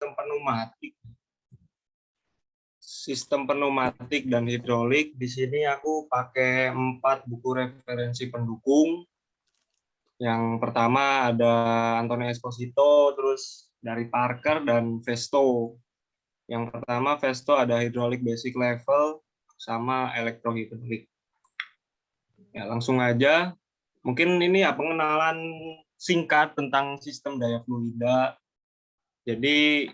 pneumatik. Sistem pneumatik dan hidrolik. Di sini aku pakai 4 buku referensi pendukung. Yang pertama ada Antonio Esposito, terus dari Parker dan Vesto. Yang pertama Vesto ada Hydraulic Basic Level sama Electrohydraulic. Ya, langsung aja. Mungkin ini ya pengenalan singkat tentang sistem daya fluida. Jadi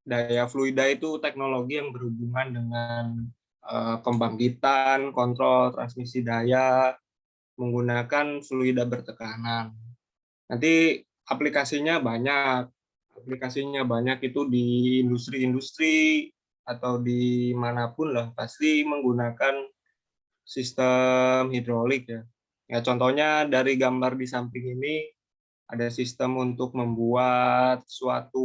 daya fluida itu teknologi yang berhubungan dengan pembangkitan, kontrol, transmisi daya menggunakan fluida bertekanan. Nanti aplikasinya banyak. Aplikasinya banyak itu di industri-industri atau di manapun lah pasti menggunakan sistem hidrolik ya. Ya contohnya dari gambar di samping ini ada sistem untuk membuat suatu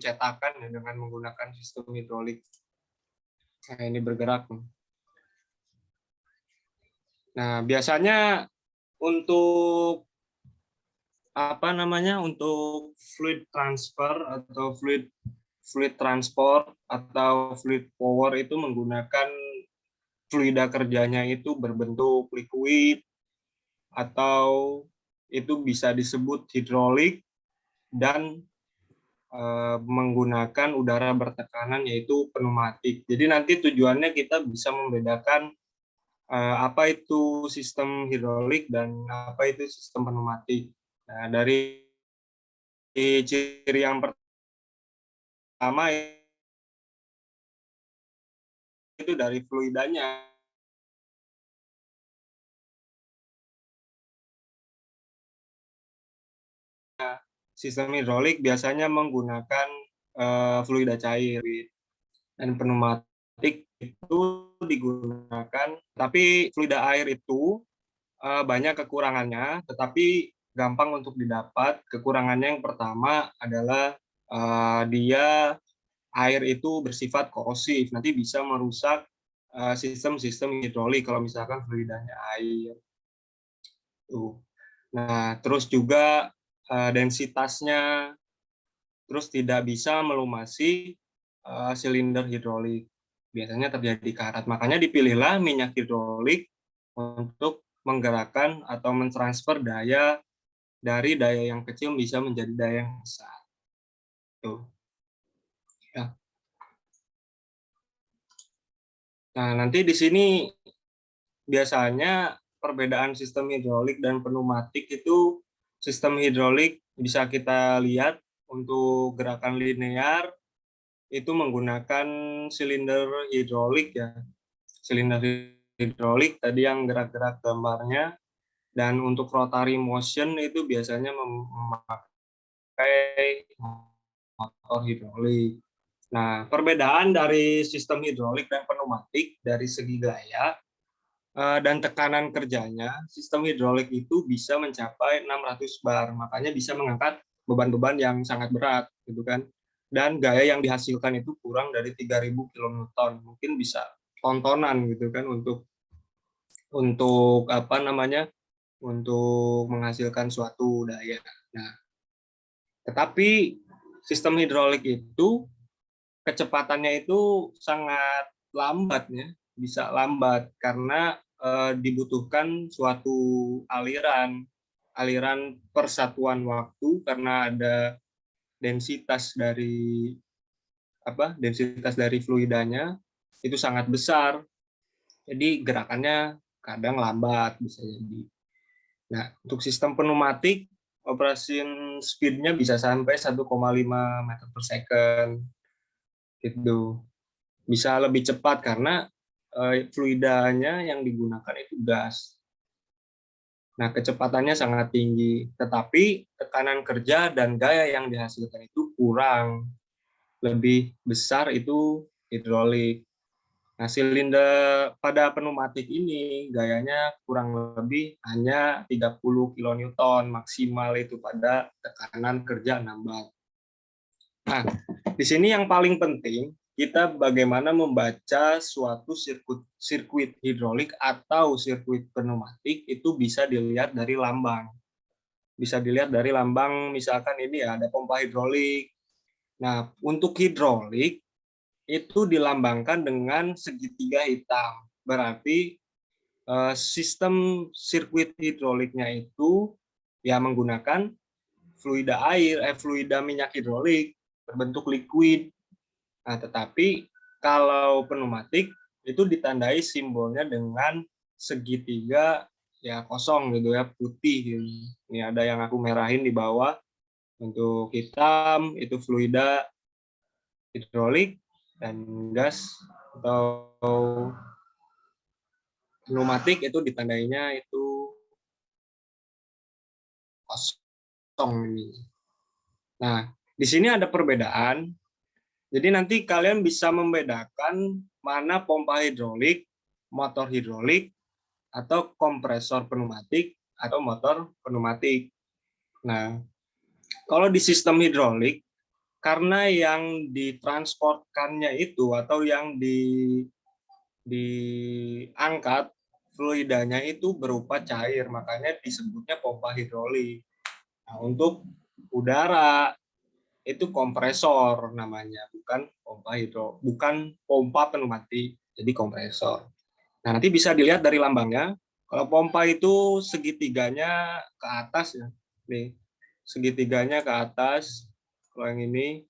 cetakan ya, dengan menggunakan sistem hidrolik. Nah, ini bergerak. Nah, biasanya untuk untuk fluid transfer atau fluid transport atau fluid power itu menggunakan fluida kerjanya itu berbentuk liquid atau itu bisa disebut hidrolik dan menggunakan udara bertekanan yaitu pneumatik. Jadi nanti tujuannya kita bisa membedakan apa itu sistem hidrolik dan apa itu sistem pneumatik. Nah, dari ciri yang pertama itu dari fluidanya. Sistem hidrolik biasanya menggunakan fluida cair dan pneumatik itu digunakan, tapi fluida air itu banyak kekurangannya, tetapi gampang untuk didapat. Kekurangannya yang pertama adalah dia air itu bersifat korosif, nanti bisa merusak sistem-sistem hidrolik kalau misalkan fluidanya air. Tuh. Nah, terus juga densitasnya, terus tidak bisa melumasi silinder hidrolik. Biasanya terjadi karat. Makanya dipilihlah minyak hidrolik untuk menggerakkan atau mentransfer daya dari daya yang kecil bisa menjadi daya yang besar. Tuh. Ya. Nah, nanti di sini biasanya perbedaan sistem hidrolik dan pneumatik itu sistem hidrolik bisa kita lihat untuk gerakan linear itu menggunakan silinder hidrolik ya. Silinder hidrolik tadi yang gerak-gerak gambarnya, dan untuk rotary motion itu biasanya memakai motor hidrolik. Nah, perbedaan dari sistem hidrolik dan pneumatik dari segi gaya dan tekanan kerjanya, sistem hidrolik itu bisa mencapai 600 bar, makanya bisa mengangkat beban-beban yang sangat berat, gitu kan. Dan gaya yang dihasilkan itu kurang dari 3.000 kN, mungkin bisa tontonan gitu kan untuk untuk menghasilkan suatu daya. Nah, tetapi sistem hidrolik itu kecepatannya itu sangat lambat ya, bisa lambat karena dibutuhkan suatu aliran persatuan waktu karena ada densitas dari densitas dari fluidanya itu sangat besar. Jadi gerakannya kadang lambat bisa jadi. Nah, untuk sistem pneumatik operation speed-nya bisa sampai 1,5 meter per second. Gitu. Bisa lebih cepat karena fluidanya yang digunakan itu gas. Nah, kecepatannya sangat tinggi, tetapi tekanan kerja dan gaya yang dihasilkan itu kurang. Lebih besar itu hidrolik. Nah, silinder pada pneumatik ini gayanya kurang lebih hanya 30 kilonewton maksimal itu pada tekanan kerja 6 bar. Nah, di sini yang paling penting kita bagaimana membaca suatu sirkuit hidrolik atau sirkuit pneumatik itu bisa dilihat dari lambang. Bisa dilihat dari lambang, misalkan ini ya ada pompa hidrolik. Nah, untuk hidrolik itu dilambangkan dengan segitiga hitam. Berarti sistem sirkuit hidroliknya itu ya menggunakan fluida minyak hidrolik berbentuk liquid. Nah, tetapi kalau pneumatik itu ditandai simbolnya dengan segitiga ya kosong gitu ya, putih gitu. Ini ada yang aku merahin di bawah. Untuk hitam itu fluida hidrolik, dan gas atau pneumatik itu ditandainya itu kosong ini. Nah, di sini ada perbedaan. Jadi nanti kalian bisa membedakan mana pompa hidrolik, motor hidrolik, atau kompresor pneumatik, atau motor pneumatik. Nah, kalau di sistem hidrolik, karena yang ditransportkannya itu atau yang diangkat fluidanya itu berupa cair, makanya disebutnya pompa hidrolik. Nah, untuk udara itu kompresor namanya, bukan pompa pneumatik, jadi kompresor. Nah, nanti bisa dilihat dari lambangnya. Kalau pompa itu segitiganya ke atas ya. Nih, segitiganya ke atas. Kalau yang ini.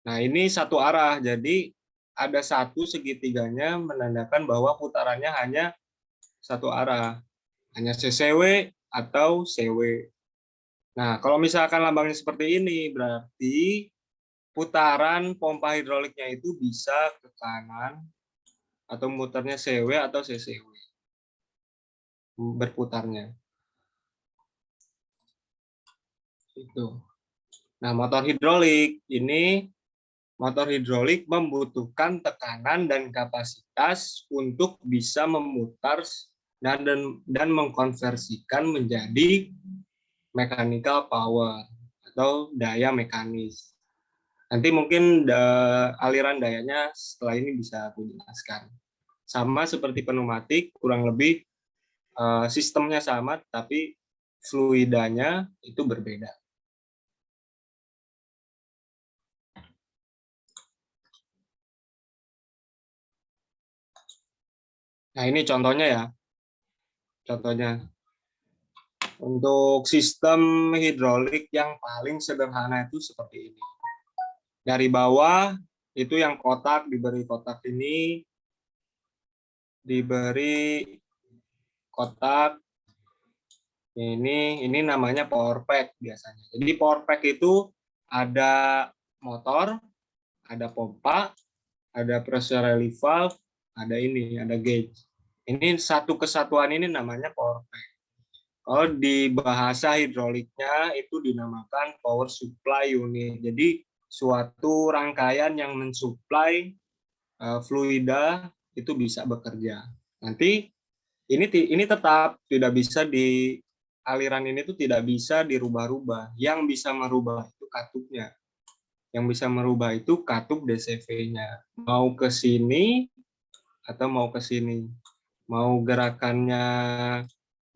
Nah, ini satu arah. Jadi ada satu segitiganya menandakan bahwa putarannya hanya satu arah. Hanya CCW atau CW. Nah, kalau misalkan lambangnya seperti ini, berarti putaran pompa hidroliknya itu bisa ke kanan atau muternya CW atau CCW. Berputarnya. Itu. Nah, motor hidrolik membutuhkan tekanan dan kapasitas untuk bisa memutar dan mengkonversikan menjadi mechanical power atau daya mekanis. Nanti mungkin aliran dayanya setelah ini bisa aku jelaskan. Sama seperti pneumatik, kurang lebih sistemnya sama, tapi fluidanya itu berbeda. Nah, ini contohnya ya. Contohnya. Untuk sistem hidrolik yang paling sederhana itu seperti ini. Dari bawah, itu yang kotak, diberi kotak ini, diberi kotak, ini namanya power pack biasanya. Jadi power pack itu ada motor, ada pompa, ada pressure relief valve, ada gauge. Ini satu kesatuan ini namanya power pack. Kalau di bahasa hidroliknya itu dinamakan power supply unit. Jadi suatu rangkaian yang mensuplai fluida itu bisa bekerja. Nanti ini tetap tidak bisa aliran ini tuh tidak bisa dirubah-rubah. Yang bisa merubah itu katupnya. Yang bisa merubah itu katup DCV-nya. Mau ke sini atau mau ke sini. Mau gerakannya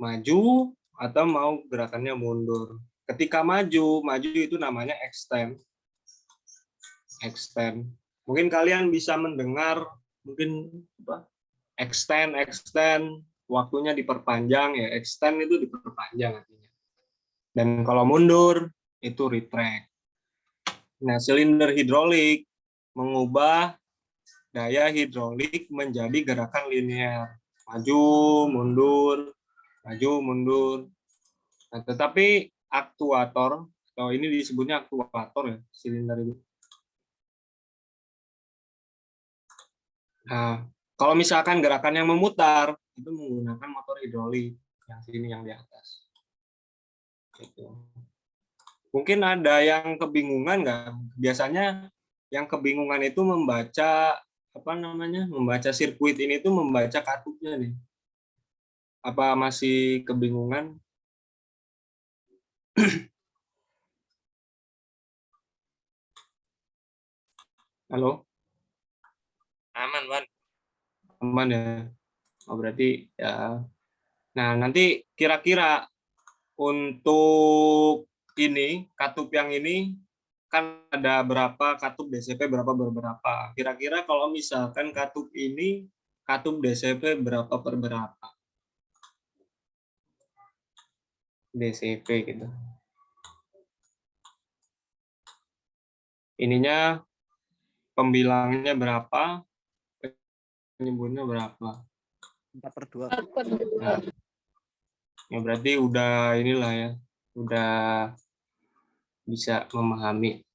maju atau mau gerakannya mundur. Ketika maju itu namanya extend. Extend. Mungkin kalian bisa mendengar mungkin extend, waktunya diperpanjang ya. Extend itu diperpanjang artinya. Dan kalau mundur itu retract. Nah, silinder hidrolik mengubah daya hidrolik menjadi gerakan linear. Maju, mundur, maju, mundur. Nah, tetapi aktuator, atau ini disebutnya aktuator ya, silinder itu. Nah, kalau misalkan gerakan yang memutar, itu menggunakan motor hidrolik, yang sini yang di atas. Gitu. Mungkin ada yang kebingungan nggak? Biasanya yang kebingungan itu membaca membaca sirkuit ini tuh membaca katupnya nih. Apa masih kebingungan? Halo? Aman, Wan. Aman ya? Oh, berarti ya. Nah, nanti kira-kira untuk ini, katup yang ini kan ada berapa katup DCP, beberapa. Kira-kira kalau misalkan katup ini, katup DCP berapa per berapa? DCP gitu. Ininya pembilangnya berapa, penyebutnya berapa? 4/2. Nah, ya berarti udah inilah ya, udah bisa memahami.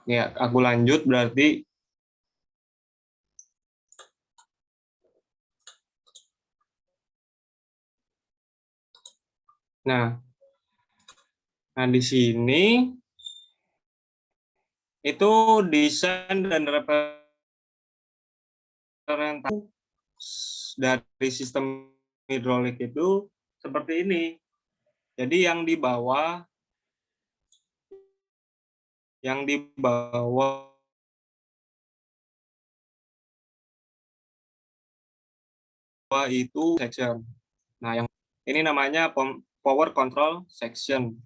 Ya, aku lanjut berarti. Nah, di sini itu desain dan representasi dari sistem hidrolik itu seperti ini. Jadi yang di bawah itu section. Nah, yang ini namanya power control section.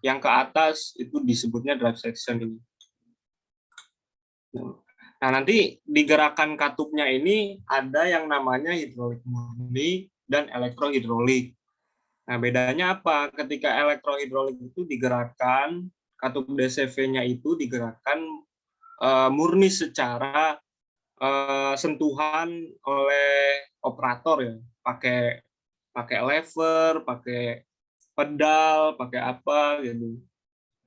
Yang ke atas itu disebutnya drive section ini. Nah, nanti di gerakan katupnya ini ada yang namanya hidrolik murni dan elektrohidrolik. Nah, bedanya apa? Ketika elektrohidrolik itu digerakkan, katup DCV-nya itu digerakkan murni secara sentuhan oleh operator ya, pakai lever, pakai pedal, pakai apa gitu.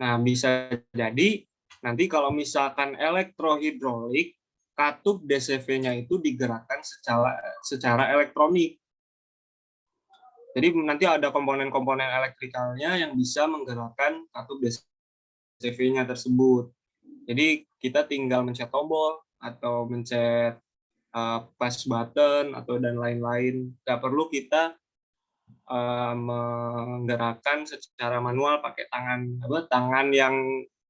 Nah, bisa jadi nanti kalau misalkan elektrohidrolik, katup DCV-nya itu digerakkan secara elektronik. Jadi nanti ada komponen-komponen elektrikalnya yang bisa menggerakkan katup DCV-nya tersebut. Jadi kita tinggal mencet tombol atau mencet push button atau dan lain-lain. Nggak perlu kita menggerakkan secara manual pakai tangan yang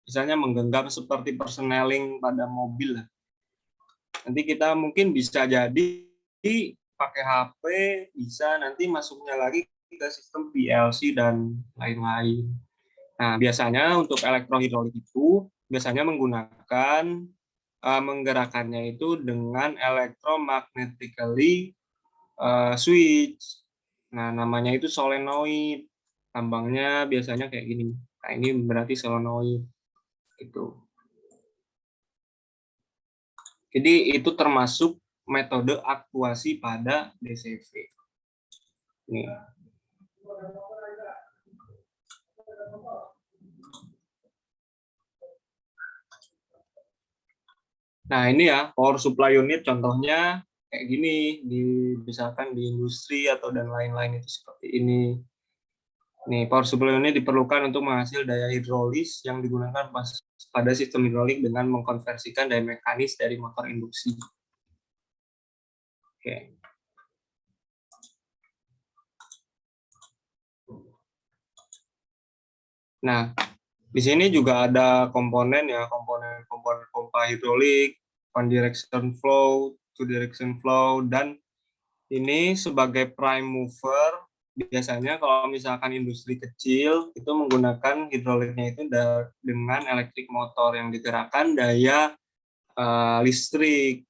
misalnya menggenggam seperti persneling pada mobil. Nanti kita mungkin bisa jadi pakai HP, bisa nanti masuknya lagi ke sistem PLC dan lain-lain. Nah, biasanya untuk elektrohidrolik itu biasanya menggunakan menggerakkannya itu dengan electromagnetically switch. Nah, namanya itu solenoid. Tambangnya biasanya kayak gini. Nah, ini berarti solenoid. Gitu. Jadi itu termasuk metode aktuasi pada DCV. Nih. Nah, ini ya power supply unit contohnya kayak gini, misalkan di industri atau dan lain-lain itu seperti ini. Nih, power supply unit diperlukan untuk menghasil daya hidrolis yang digunakan pada sistem hidrolik dengan mengkonversikan daya mekanis dari motor induksi. Oke. Nah, di sini juga ada komponen ya, komponen pompa hidrolik, one direction flow, two direction flow, dan ini sebagai prime mover. Biasanya kalau misalkan industri kecil itu menggunakan hidroliknya itu dengan elektrik motor yang digerakkan daya listrik.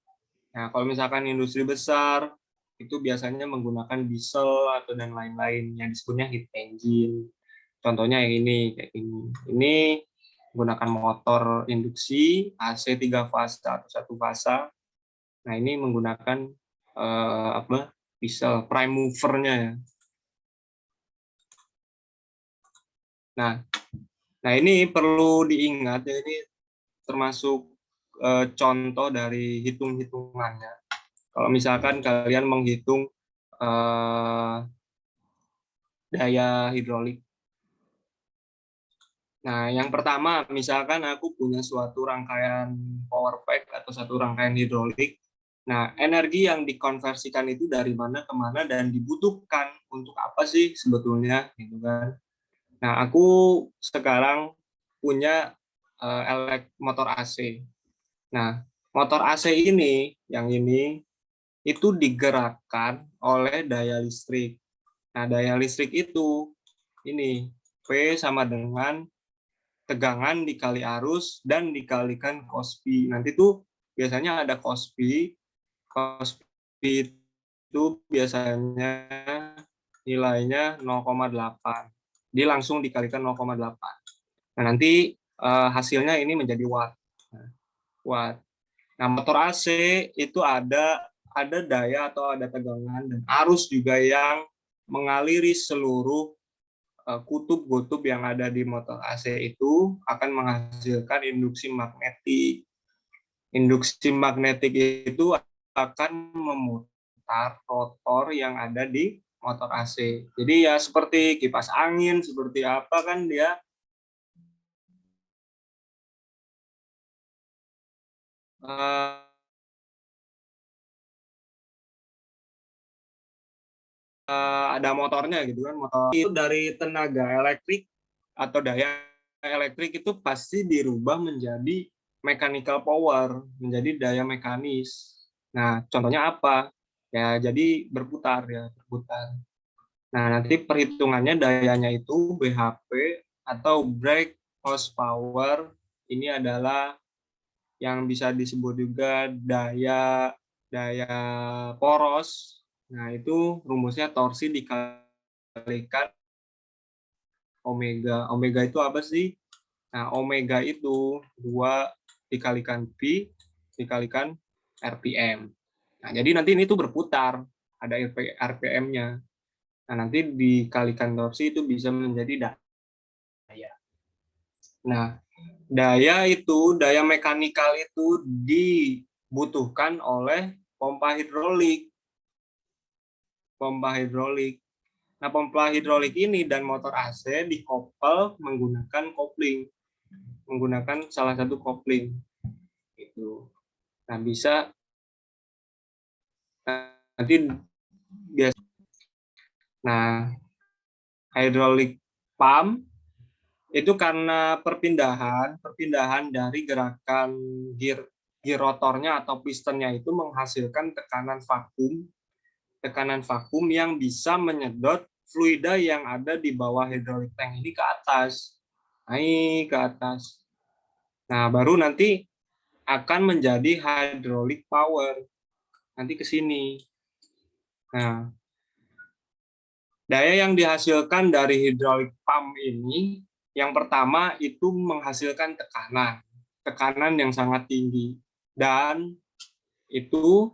Nah, kalau misalkan industri besar itu biasanya menggunakan diesel atau dan lain-lain yang disebutnya heat engine. Contohnya yang ini kayak ini. Ini menggunakan motor induksi AC 3 fasa atau 1 fasa. Nah, ini menggunakan diesel prime mover-nya ya. Nah, ini perlu diingat ya, ini termasuk contoh dari hitung-hitungannya. Kalau misalkan kalian menghitung daya hidrolik. Nah, yang pertama, misalkan aku punya suatu rangkaian power pack atau satu rangkaian hidrolik. Nah, energi yang dikonversikan itu dari mana ke mana dan dibutuhkan untuk apa sih sebetulnya, gitu kan? Nah, aku sekarang punya motor AC. Nah, motor AC ini, yang ini, itu digerakkan oleh daya listrik. Nah, daya listrik itu, ini, P sama dengan tegangan dikali arus dan dikalikan cos P. Nanti tuh biasanya ada cos P. Cos P itu biasanya nilainya 0,8. Dia langsung dikalikan 0,8. Nah, nanti hasilnya ini menjadi watt. Watt. Nah, motor AC itu ada daya atau ada tegangan dan arus juga yang mengaliri seluruh kutub-kutub yang ada di motor AC itu akan menghasilkan induksi magnetik. Induksi magnetik itu akan memutar rotor yang ada di motor AC. Jadi ya seperti kipas angin, seperti apa kan dia ada motornya gitu kan. Motor itu dari tenaga elektrik atau daya elektrik itu pasti dirubah menjadi mechanical power, menjadi daya mekanis. Nah, contohnya apa? Ya, jadi berputar ya, berputar. Nah, nanti perhitungannya dayanya itu BHP atau brake horsepower. Ini adalah yang bisa disebut juga daya daya poros. Nah, itu rumusnya torsi dikalikan omega. Omega itu apa sih? Nah, omega itu 2 dikalikan P dikalikan RPM. Nah, jadi nanti ini tuh berputar, ada RPM-nya. Nah, nanti dikalikan torsi itu bisa menjadi daya. Nah, daya mekanikal itu dibutuhkan oleh pompa hidrolik. Pompa hidrolik. Nah, pompa hidrolik ini dan motor AC dikoppel menggunakan kopling. Menggunakan salah satu kopling. Gitu. Nah, bisa nanti biasa. Nah, hydraulic pump itu karena perpindahan dari gerakan gear rotornya atau pistonnya itu menghasilkan tekanan vakum yang bisa menyedot fluida yang ada di bawah hydraulic tank ini ke atas, naik ke atas. Nah, baru nanti akan menjadi hydraulic power nanti ke sini. Nah, daya yang dihasilkan dari hydraulic pump ini yang pertama itu menghasilkan tekanan yang sangat tinggi dan itu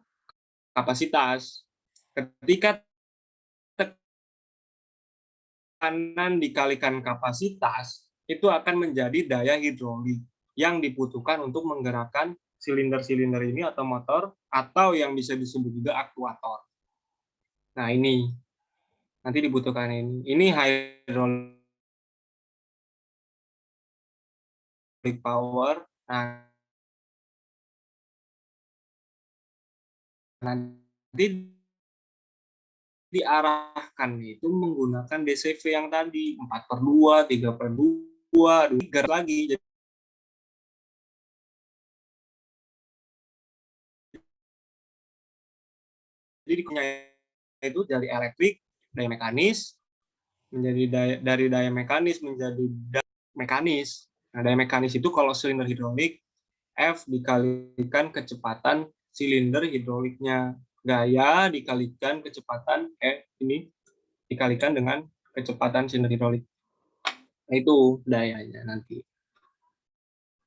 kapasitas. Ketika tekanan dikalikan kapasitas, itu akan menjadi daya hidrolik yang dibutuhkan untuk menggerakkan silinder-silinder ini atau motor, atau yang bisa disebut juga aktuator. Nah, ini nanti dibutuhkan ini. Ini hydraulic power. Nah, nanti diarahkan itu menggunakan DCV yang tadi 4/2, 3/2, 3 lagi. Jadi itu dari elektrik, daya mekanis, menjadi dari daya mekanis menjadi daya mekanis. Nah, daya mekanis itu kalau silinder hidrolik F dikalikan kecepatan silinder hidroliknya. Gaya dikalikan kecepatan ini dikalikan dengan kecepatan silinder hidrolik. Nah, itu dayanya nanti.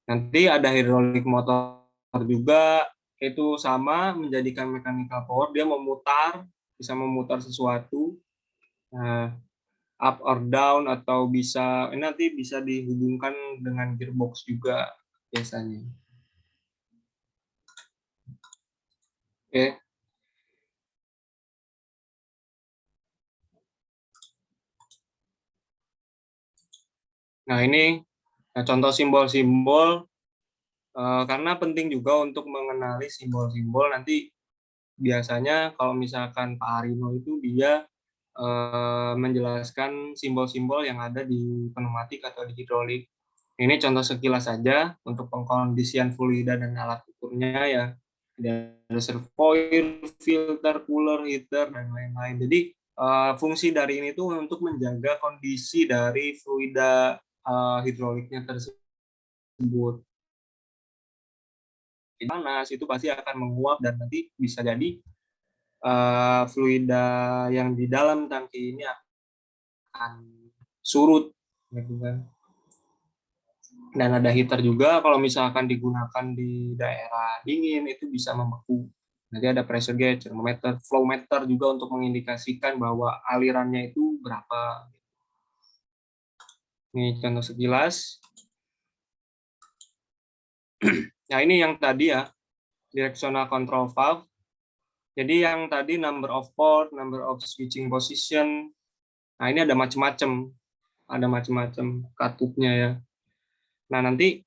Nanti ada hidrolik motor juga, itu sama menjadikan mechanical power, dia memutar, bisa memutar sesuatu, nah, up or down, atau bisa ini nanti bisa dihubungkan dengan gearbox juga biasanya. Oke. Nah, ini contoh simbol-simbol, karena penting juga untuk mengenali simbol-simbol. Nanti biasanya kalau misalkan Pak Arino itu dia menjelaskan simbol-simbol yang ada di pneumatik atau di hidrolik. Ini contoh sekilas saja untuk pengkondisian fluida dan alat ukurnya ya. Ada reservoir, filter, cooler, heater, dan lain-lain. Jadi fungsi dari ini tuh untuk menjaga kondisi dari fluida hidroliknya tersebut. Panas itu pasti akan menguap dan nanti bisa jadi fluida yang di dalam tangki ini akan surut, gitu kan. Dan ada heater juga kalau misalkan digunakan di daerah dingin itu bisa membeku. Nanti ada pressure gauge, thermometer, flow meter juga untuk mengindikasikan bahwa alirannya itu berapa. Ini contoh sekilas. Nah ini yang tadi ya, directional control valve. Jadi yang tadi number of port, number of switching position. Nah ini ada macam-macam, katupnya ya. Nah nanti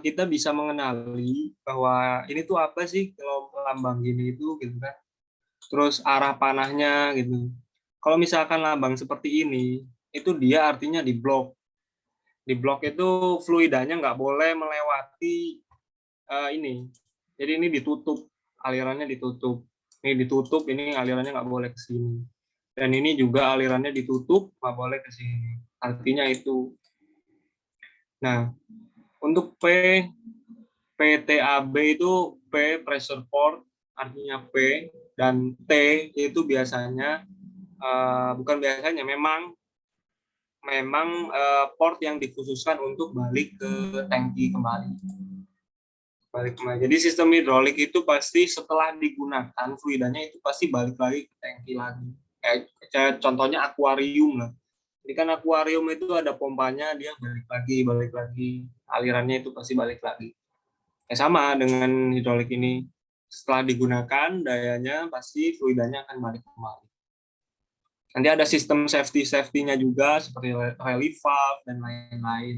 kita bisa mengenali bahwa ini tuh apa sih kalau lambang gini itu, gitu kan. Terus arah panahnya gitu. Kalau misalkan lambang seperti ini, itu dia artinya di blok. Di blok itu fluidanya nggak boleh melewati ini. Jadi ini ditutup, alirannya ditutup. Ini ditutup, ini alirannya nggak boleh ke sini. Dan ini juga alirannya ditutup, nggak boleh ke sini. Artinya itu. Nah, untuk PTAB itu P pressure port, artinya P, dan T itu biasanya bukan biasanya, memang port yang dikhususkan untuk balik ke tangki kembali. Jadi sistem hidrolik itu pasti setelah digunakan fluidanya itu pasti balik lagi ke tangki lagi. Kayak contohnya akuarium lah. Jadi kan akuarium itu ada pompanya, dia balik lagi. Alirannya itu pasti balik lagi. Sama dengan hidrolik ini. Setelah digunakan, dayanya pasti fluidanya akan balik kembali. Nanti ada sistem safety-nya juga seperti relief valve dan lain-lain.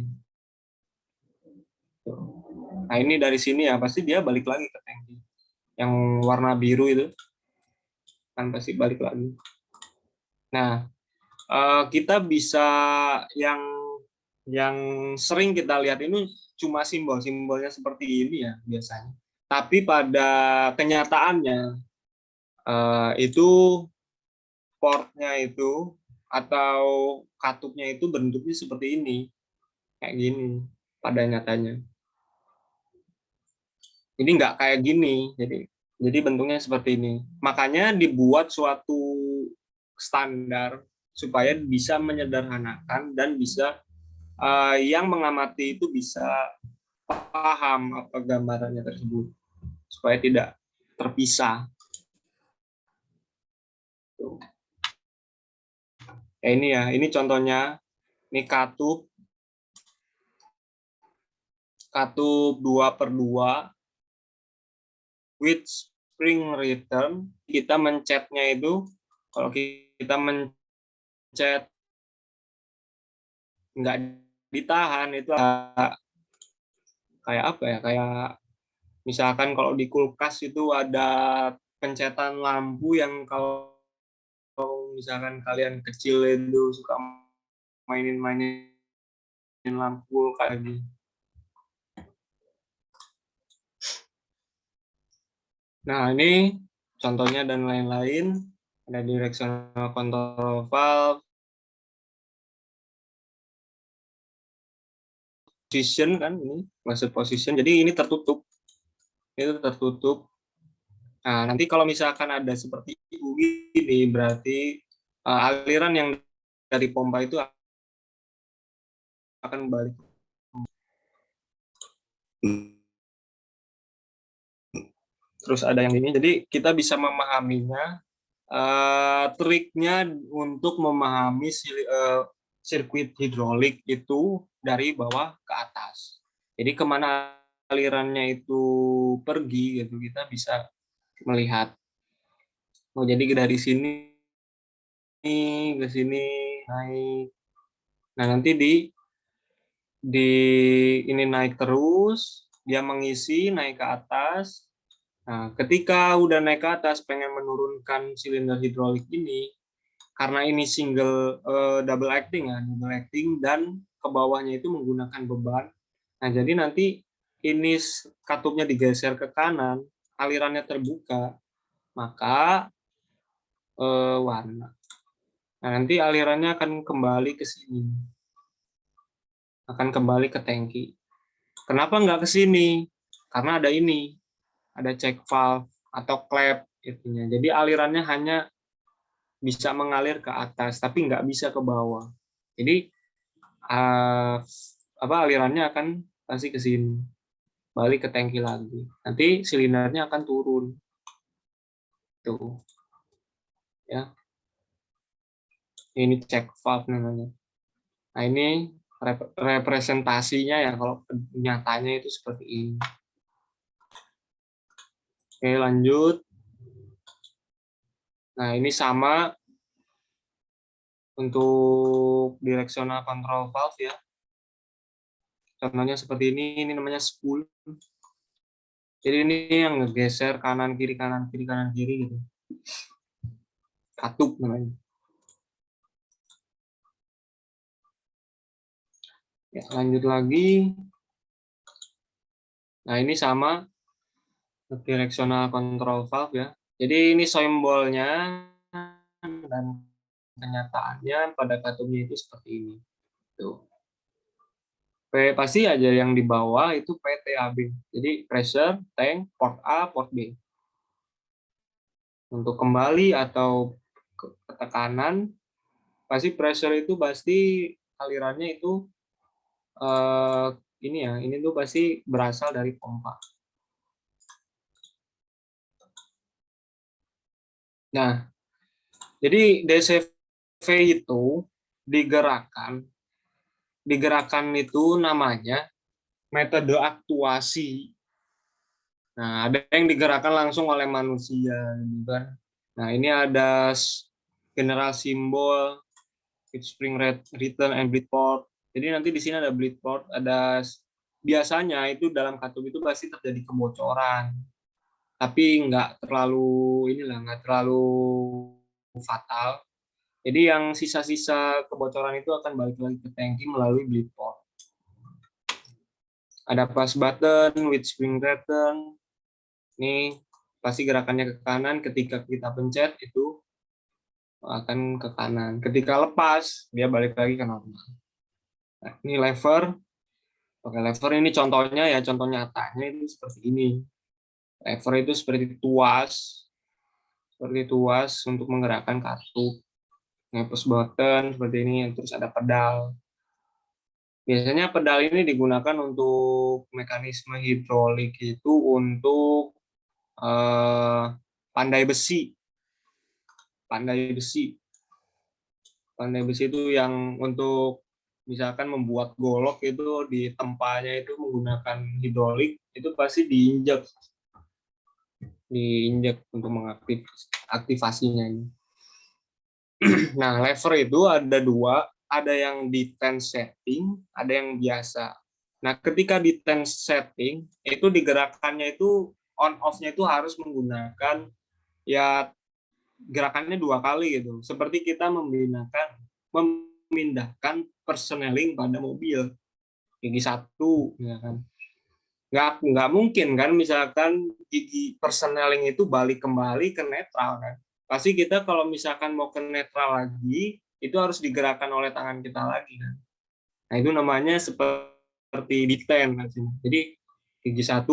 Nah ini dari sini ya pasti dia balik lagi ke tangki. Yang warna biru itu kan pasti balik lagi. Nah kita bisa yang sering kita lihat ini cuma simbol-simbolnya seperti ini ya biasanya. Tapi pada kenyataannya itu portnya itu atau katupnya itu bentuknya seperti ini, kayak gini pada nyatanya. Jadi nggak kayak gini, jadi bentuknya seperti ini. Makanya dibuat suatu standar supaya bisa menyederhanakan dan bisa yang mengamati itu bisa paham apa gambarannya tersebut supaya tidak terpisah. Ya ini ya, ini contohnya, ini katup 2/2 with spring return. Kita mencetnya itu, kalau kita mencet nggak ditahan itu kayak apa ya, kayak misalkan kalau di kulkas itu ada pencetan lampu yang kalau misalkan kalian kecil itu suka mainin lampu kayak gini. Nah ini contohnya dan lain-lain, ada directional control valve, position kan, ini maksud position, jadi ini tertutup, itu tertutup. Nah nanti kalau misalkan ada seperti ini berarti aliran yang dari pompa itu akan balik. Terus ada yang ini, jadi kita bisa memahaminya. Triknya untuk memahami sirkuit hidrolik itu dari bawah ke atas. Jadi kemana alirannya itu pergi, gitu kita bisa melihat. Oh jadi dari sini ke sini naik. Nah nanti di ini naik terus, dia mengisi naik ke atas. Nah, ketika udah naik ke atas pengen menurunkan silinder hidrolik ini, karena ini double acting ya, double acting dan ke bawahnya itu menggunakan beban. Nah, jadi nanti ini katupnya digeser ke kanan, alirannya terbuka, maka warna. Nah, nanti alirannya akan kembali ke sini. akan kembali ke tangki. Kenapa nggak ke sini? Karena ada ini, ada check valve atau klep intinya. Jadi alirannya hanya bisa mengalir ke atas, tapi nggak bisa ke bawah. Jadi alirannya akan pasti ke sini, balik ke tangki lagi. Nanti silindernya akan turun. Tuh, ya. Ini check valve namanya. Nah, ini representasinya ya, kalau nyatanya itu seperti ini. Oke, lanjut. Nah, ini sama untuk directional control valve ya. Contohnya seperti ini namanya spool. Jadi ini yang ngegeser kanan kiri gitu. Katup namanya. Ya, lanjut lagi. Nah, ini sama directional control valve ya. Jadi ini simbolnya dan kenyataannya pada katupnya itu seperti ini. Tuh. Pasti aja yang di bawah itu PTAB. Jadi pressure, tank, port A, port B. Untuk kembali atau ke tekanan, pasti pressure itu pasti alirannya itu ini tuh pasti berasal dari pompa. Nah, jadi DCV itu digerakkan itu namanya metode aktuasi. Nah, ada yang digerakkan langsung oleh manusia, gitu kan. Nah, ini ada general simbol, spring return and bleed port. Jadi nanti di sini ada bleed port, ada biasanya itu dalam katup itu pasti terjadi kebocoran, tapi nggak terlalu fatal. Jadi yang sisa-sisa kebocoran itu akan balik lagi ke tangki melalui bleed port. Ada push button with spring return. Ini pasti gerakannya ke kanan, ketika kita pencet itu akan ke kanan. Ketika lepas, dia balik lagi ke normal. Nah, ini lever. Oke, lever ini contohnya ya, contoh nyatanya itu seperti ini. Lever itu seperti tuas untuk menggerakkan kartu. Push button seperti ini, terus ada pedal. Biasanya pedal ini digunakan untuk mekanisme hidrolik itu untuk pandai besi. Pandai besi itu yang untuk misalkan membuat golok itu di tempanya itu menggunakan hidrolik, itu pasti diinjak untuk mengaktifasinya ini. Nah, lever itu ada dua, ada yang di tense setting, ada yang biasa. Nah, ketika di tense setting itu digerakkannya itu on off-nya itu harus menggunakan ya gerakannya 2 kali gitu. Seperti kita memindahkan persneling pada mobil. Gigi 1 ya kan. Nggak mungkin kan misalkan gigi persneling itu balik kembali ke netral kan. Pasti kita kalau misalkan mau ke netral lagi, itu harus digerakkan oleh tangan kita lagi kan. Nah, itu namanya seperti detent. Jadi gigi 1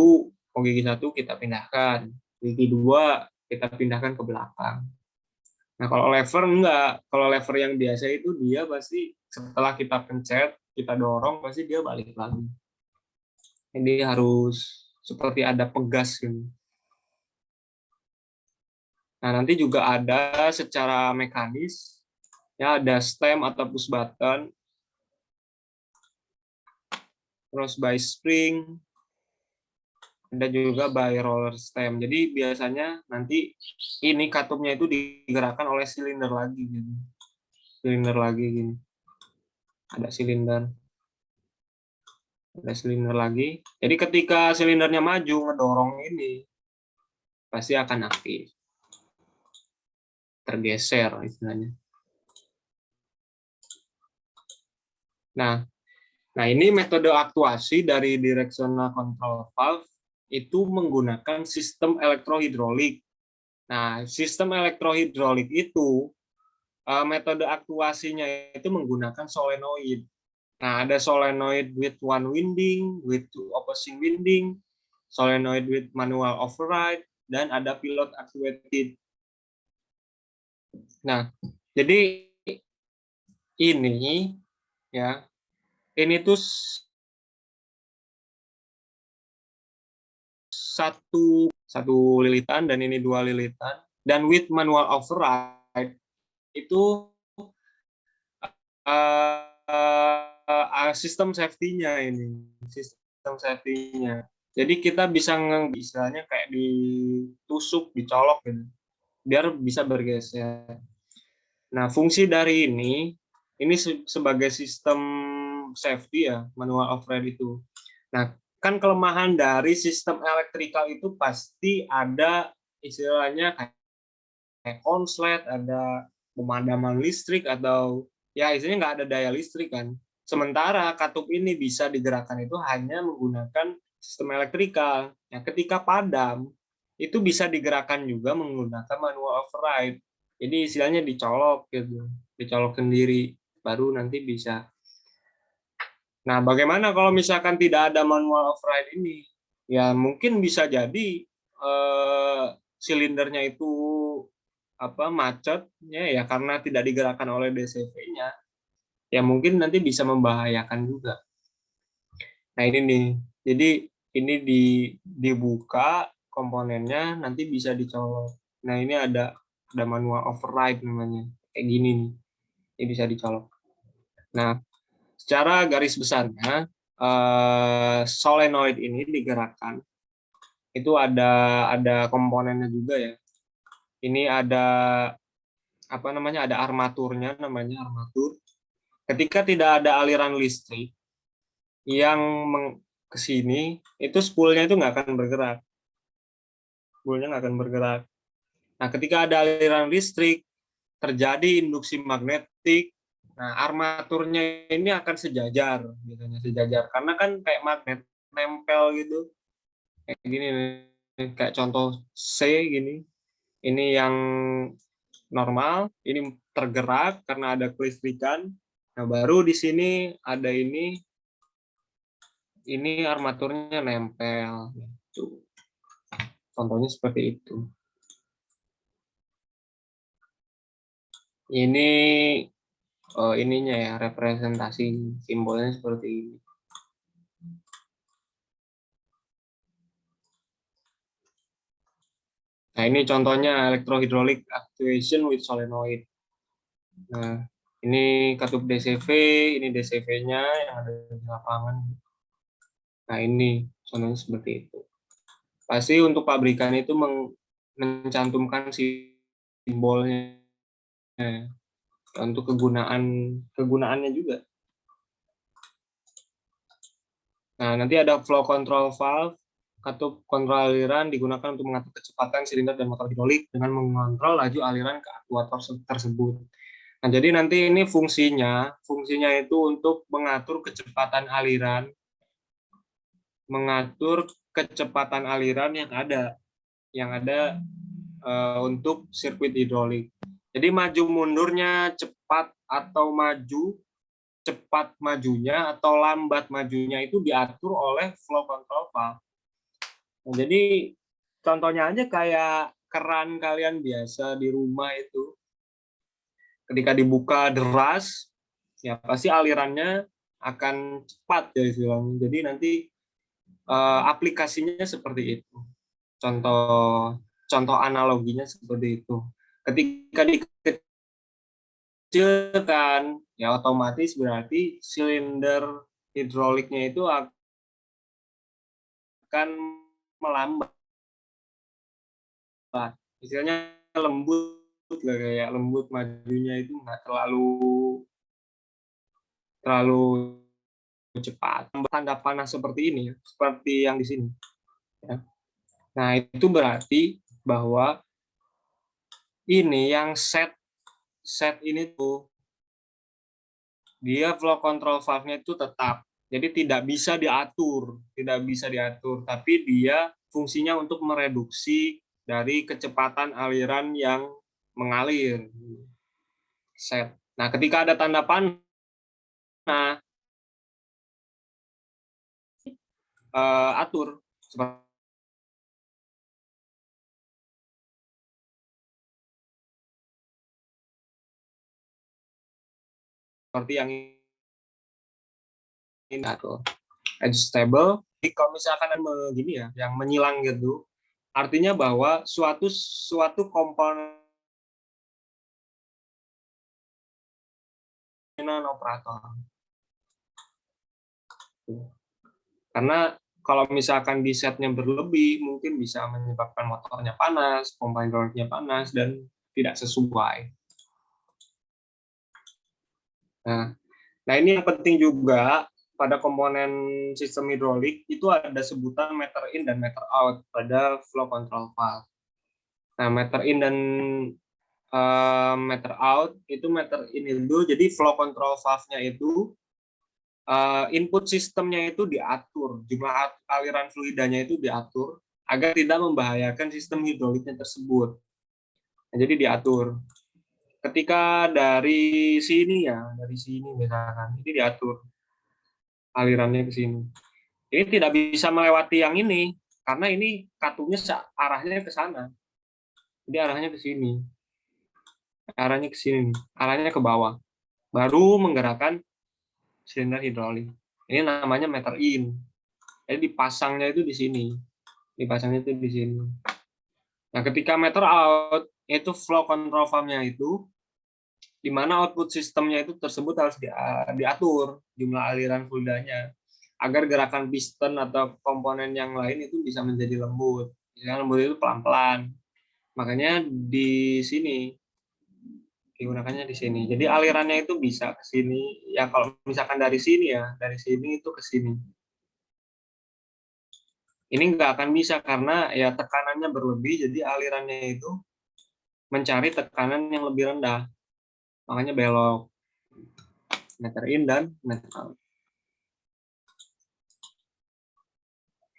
kita pindahkan, gigi 2 kita pindahkan ke belakang. Nah, kalau lever enggak. Kalau lever yang biasa itu dia pasti setelah kita pencet, kita dorong, pasti dia balik lagi. Jadi harus seperti ada pegas gitu. Nah, nanti juga ada secara mekanis, ya ada stem atau push button, terus by spring, ada juga by roller stem. Jadi biasanya nanti ini katupnya itu digerakkan oleh silinder lagi gitu. Silinder lagi gini. Ada silinder lagi. Jadi ketika silindernya maju ngedorong ini pasti akan aktif. Tergeser istilahnya. Nah, ini metode aktuasi dari directional control valve itu menggunakan sistem elektrohidrolik. Nah, sistem elektrohidrolik itu metode aktuasinya itu menggunakan solenoid. Nah, ada solenoid with one winding, with two opposing winding, solenoid with manual override, dan ada pilot actuated. Nah, jadi ini ya, ini tuh satu lilitan dan ini 2 lilitan, dan with manual override itu sistem safety-nya ini, sistem safety-nya. Jadi kita bisa istilahnya kayak ditusuk, dicolok gitu, biar bisa bergeser. Nah, fungsi dari ini sebagai sistem safety ya, manual override itu. Nah, kan kelemahan dari sistem elektrikal itu pasti ada istilahnya kayak konslet, ada pemadaman listrik, atau ya istilahnya nggak ada daya listrik kan. Sementara katup ini bisa digerakkan itu hanya menggunakan sistem elektrikal. Nah, ketika padam, itu bisa digerakkan juga menggunakan manual override. Jadi istilahnya dicolok gitu, dicolok sendiri, baru nanti bisa. Nah, bagaimana kalau misalkan tidak ada manual override ini? Ya mungkin bisa jadi silindernya itu macetnya ya karena tidak digerakkan oleh DCV-nya. Ya mungkin nanti bisa membahayakan juga. Nah ini nih, jadi ini dibuka komponennya, nanti bisa dicolok. Nah ini ada manual override namanya, kayak gini nih, ini bisa dicolok. Nah secara garis besarnya solenoid ini digerakkan, itu ada komponennya juga ya. Ini ada ada armaturnya, namanya armatur. Ketika tidak ada aliran listrik yang ke sini, itu spoolnya itu nggak akan bergerak. Spoolnya nggak akan bergerak. Nah, ketika ada aliran listrik, terjadi induksi magnetik. Nah, armaturnya ini akan sejajar, biasanya sejajar. Karena kan kayak magnet nempel gitu. Kayak gini, kayak contoh C gini. Ini yang normal, ini tergerak karena ada kelistrikan. Nah, baru di sini ada ini armaturnya nempel gitu. Contohnya seperti itu. Ini ininya ya, representasi simbolnya seperti ini. Nah, ini contohnya electrohydraulic actuation with solenoid. Nah, ini katup DCV, ini DCV-nya yang ada di lapangan. Nah, ini contohnya seperti itu. Pasti untuk pabrikan itu mencantumkan simbolnya ya, untuk kegunaannya juga. Nah, nanti ada flow control valve, katup kontrol aliran digunakan untuk mengatur kecepatan silinder dan motor hidrolik dengan mengontrol laju aliran ke aktuator tersebut. Nah, jadi nanti ini fungsinya itu untuk mengatur kecepatan aliran yang ada untuk sirkuit hidrolik. Jadi maju mundurnya cepat atau cepat majunya atau lambat majunya itu diatur oleh flow control valve. Nah, jadi contohnya aja kayak keran kalian biasa di rumah itu. Ketika dibuka deras, ya pasti alirannya akan cepat ya istilahnya. Jadi nanti aplikasinya seperti itu. Contoh analoginya seperti itu. Ketika dikecilkan, ya otomatis berarti silinder hidroliknya itu akan melambat. Istilahnya lembut, kayak lembut majunya itu nggak terlalu cepat. Tanda panah seperti ini, seperti yang di sini. Ya. Nah, itu berarti bahwa ini yang set ini tuh dia flow control valve-nya itu tetap. Jadi tidak bisa diatur, tapi dia fungsinya untuk mereduksi dari kecepatan aliran yang mengalir. Set. Nah, ketika ada tanda panah, atur seperti yang ini atau adjustable. Jadi kalau misalkan begini ya, yang menyilang gitu, artinya bahwa suatu komponen operator. Karena kalau misalkan di setnya berlebih, mungkin bisa menyebabkan motornya panas, pompa hidroliknya panas, dan tidak sesuai. Nah, ini yang penting juga pada komponen sistem hidrolik itu ada sebutan meter in dan meter out pada flow control valve. Nah, meter in dan meter out itu meter in itu jadi flow control valve-nya itu input sistemnya itu diatur, jumlah aliran fluidanya itu diatur agar tidak membahayakan sistem hidroliknya tersebut. Nah, jadi diatur. Ketika dari sini misalkan, ini diatur alirannya ke sini. Ini tidak bisa melewati yang ini karena ini katunya arahnya ke sana. Jadi arahnya ke sini. Arahnya ke sini, arahnya ke bawah. Baru menggerakkan silinder hidrolik. Ini namanya meter in. Jadi dipasangnya itu di sini. Dipasangnya itu di sini. Nah, ketika meter out, itu flow control valve-nya itu di mana output sistemnya itu tersebut harus diatur jumlah aliran fluidanya agar gerakan piston atau komponen yang lain itu bisa menjadi lembut. Misalnya lembut itu pelan-pelan. Makanya di sini digunakannya di sini. Jadi alirannya itu bisa ke sini. Ya kalau misalkan dari sini ya, dari sini itu ke sini. Ini nggak akan bisa karena ya tekanannya berlebih, jadi alirannya itu mencari tekanan yang lebih rendah. Makanya belok. Meter in dan meter out.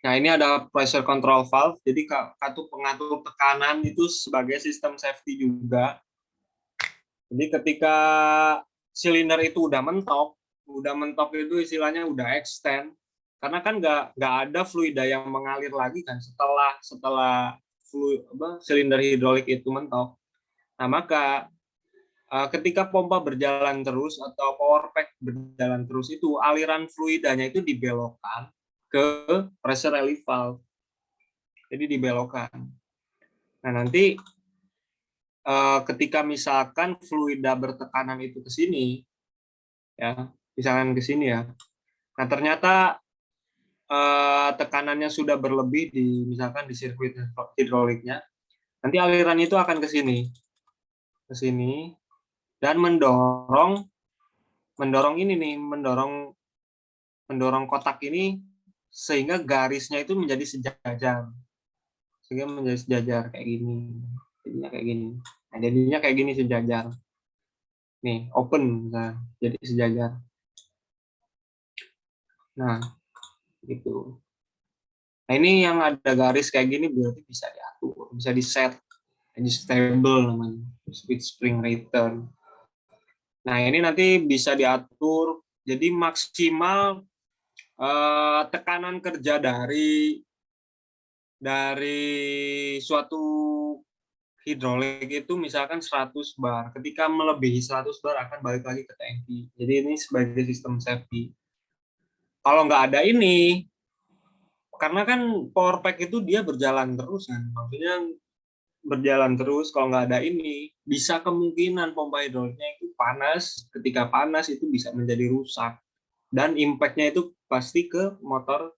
Nah, ini ada pressure control valve. Jadi kartu pengatur tekanan itu sebagai sistem safety juga. Jadi ketika silinder itu udah mentok itu istilahnya udah extend. Karena kan nggak ada fluida yang mengalir lagi kan setelah silinder hidrolik itu mentok. Nah, maka ketika pompa berjalan terus atau power pack berjalan terus itu aliran fluidanya itu dibelokkan ke pressure relief valve. Jadi dibelokkan. Nah, nanti ketika misalkan fluida bertekanan itu ke sini, ya, misalkan ke sini ya. Nah, ternyata tekanannya sudah berlebih misalkan di sirkuit hidroliknya, nanti aliran itu akan ke sini dan mendorong ini nih, mendorong kotak ini sehingga garisnya itu menjadi sejajar. Sehingga menjadi sejajar kayak gini. Jadinya kayak gini. Nah, jadinya kayak gini sejajar. Nih, open, nah, jadi sejajar. Nah, gitu. Nah, ini yang ada garis kayak gini berarti bisa diatur, bisa di-set, adjustable namanya, speed spring return. Nah, ini nanti bisa diatur, jadi maksimal tekanan kerja dari suatu hidrolik itu misalkan 100 bar. Ketika melebihi 100 bar akan balik lagi ke tangki. Jadi ini sebagai sistem safety. Kalau nggak ada ini, karena kan power pack itu dia berjalan terus kan. Maksudnya berjalan terus, kalau nggak ada ini, bisa kemungkinan pompa hidroliknya itu panas. Ketika panas itu bisa menjadi rusak. Dan impact-nya itu pasti ke motor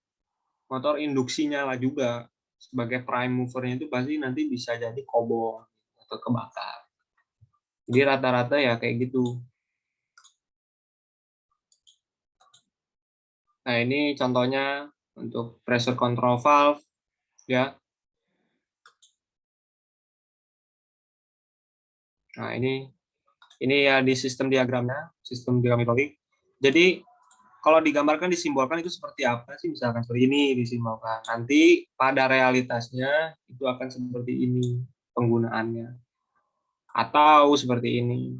induksinya lah juga. Sebagai prime mover-nya itu pasti nanti bisa jadi kobong atau kebakar. Jadi rata-rata ya kayak gitu. Nah, ini contohnya untuk pressure control valve ya. Nah, ini ya di sistem diagramnya, sistem diagram hidrolik. Jadi kalau digambarkan disimbolkan itu seperti apa sih? Misalkan seperti ini disimbolkan. Nanti pada realitasnya itu akan seperti ini penggunaannya. Atau seperti ini.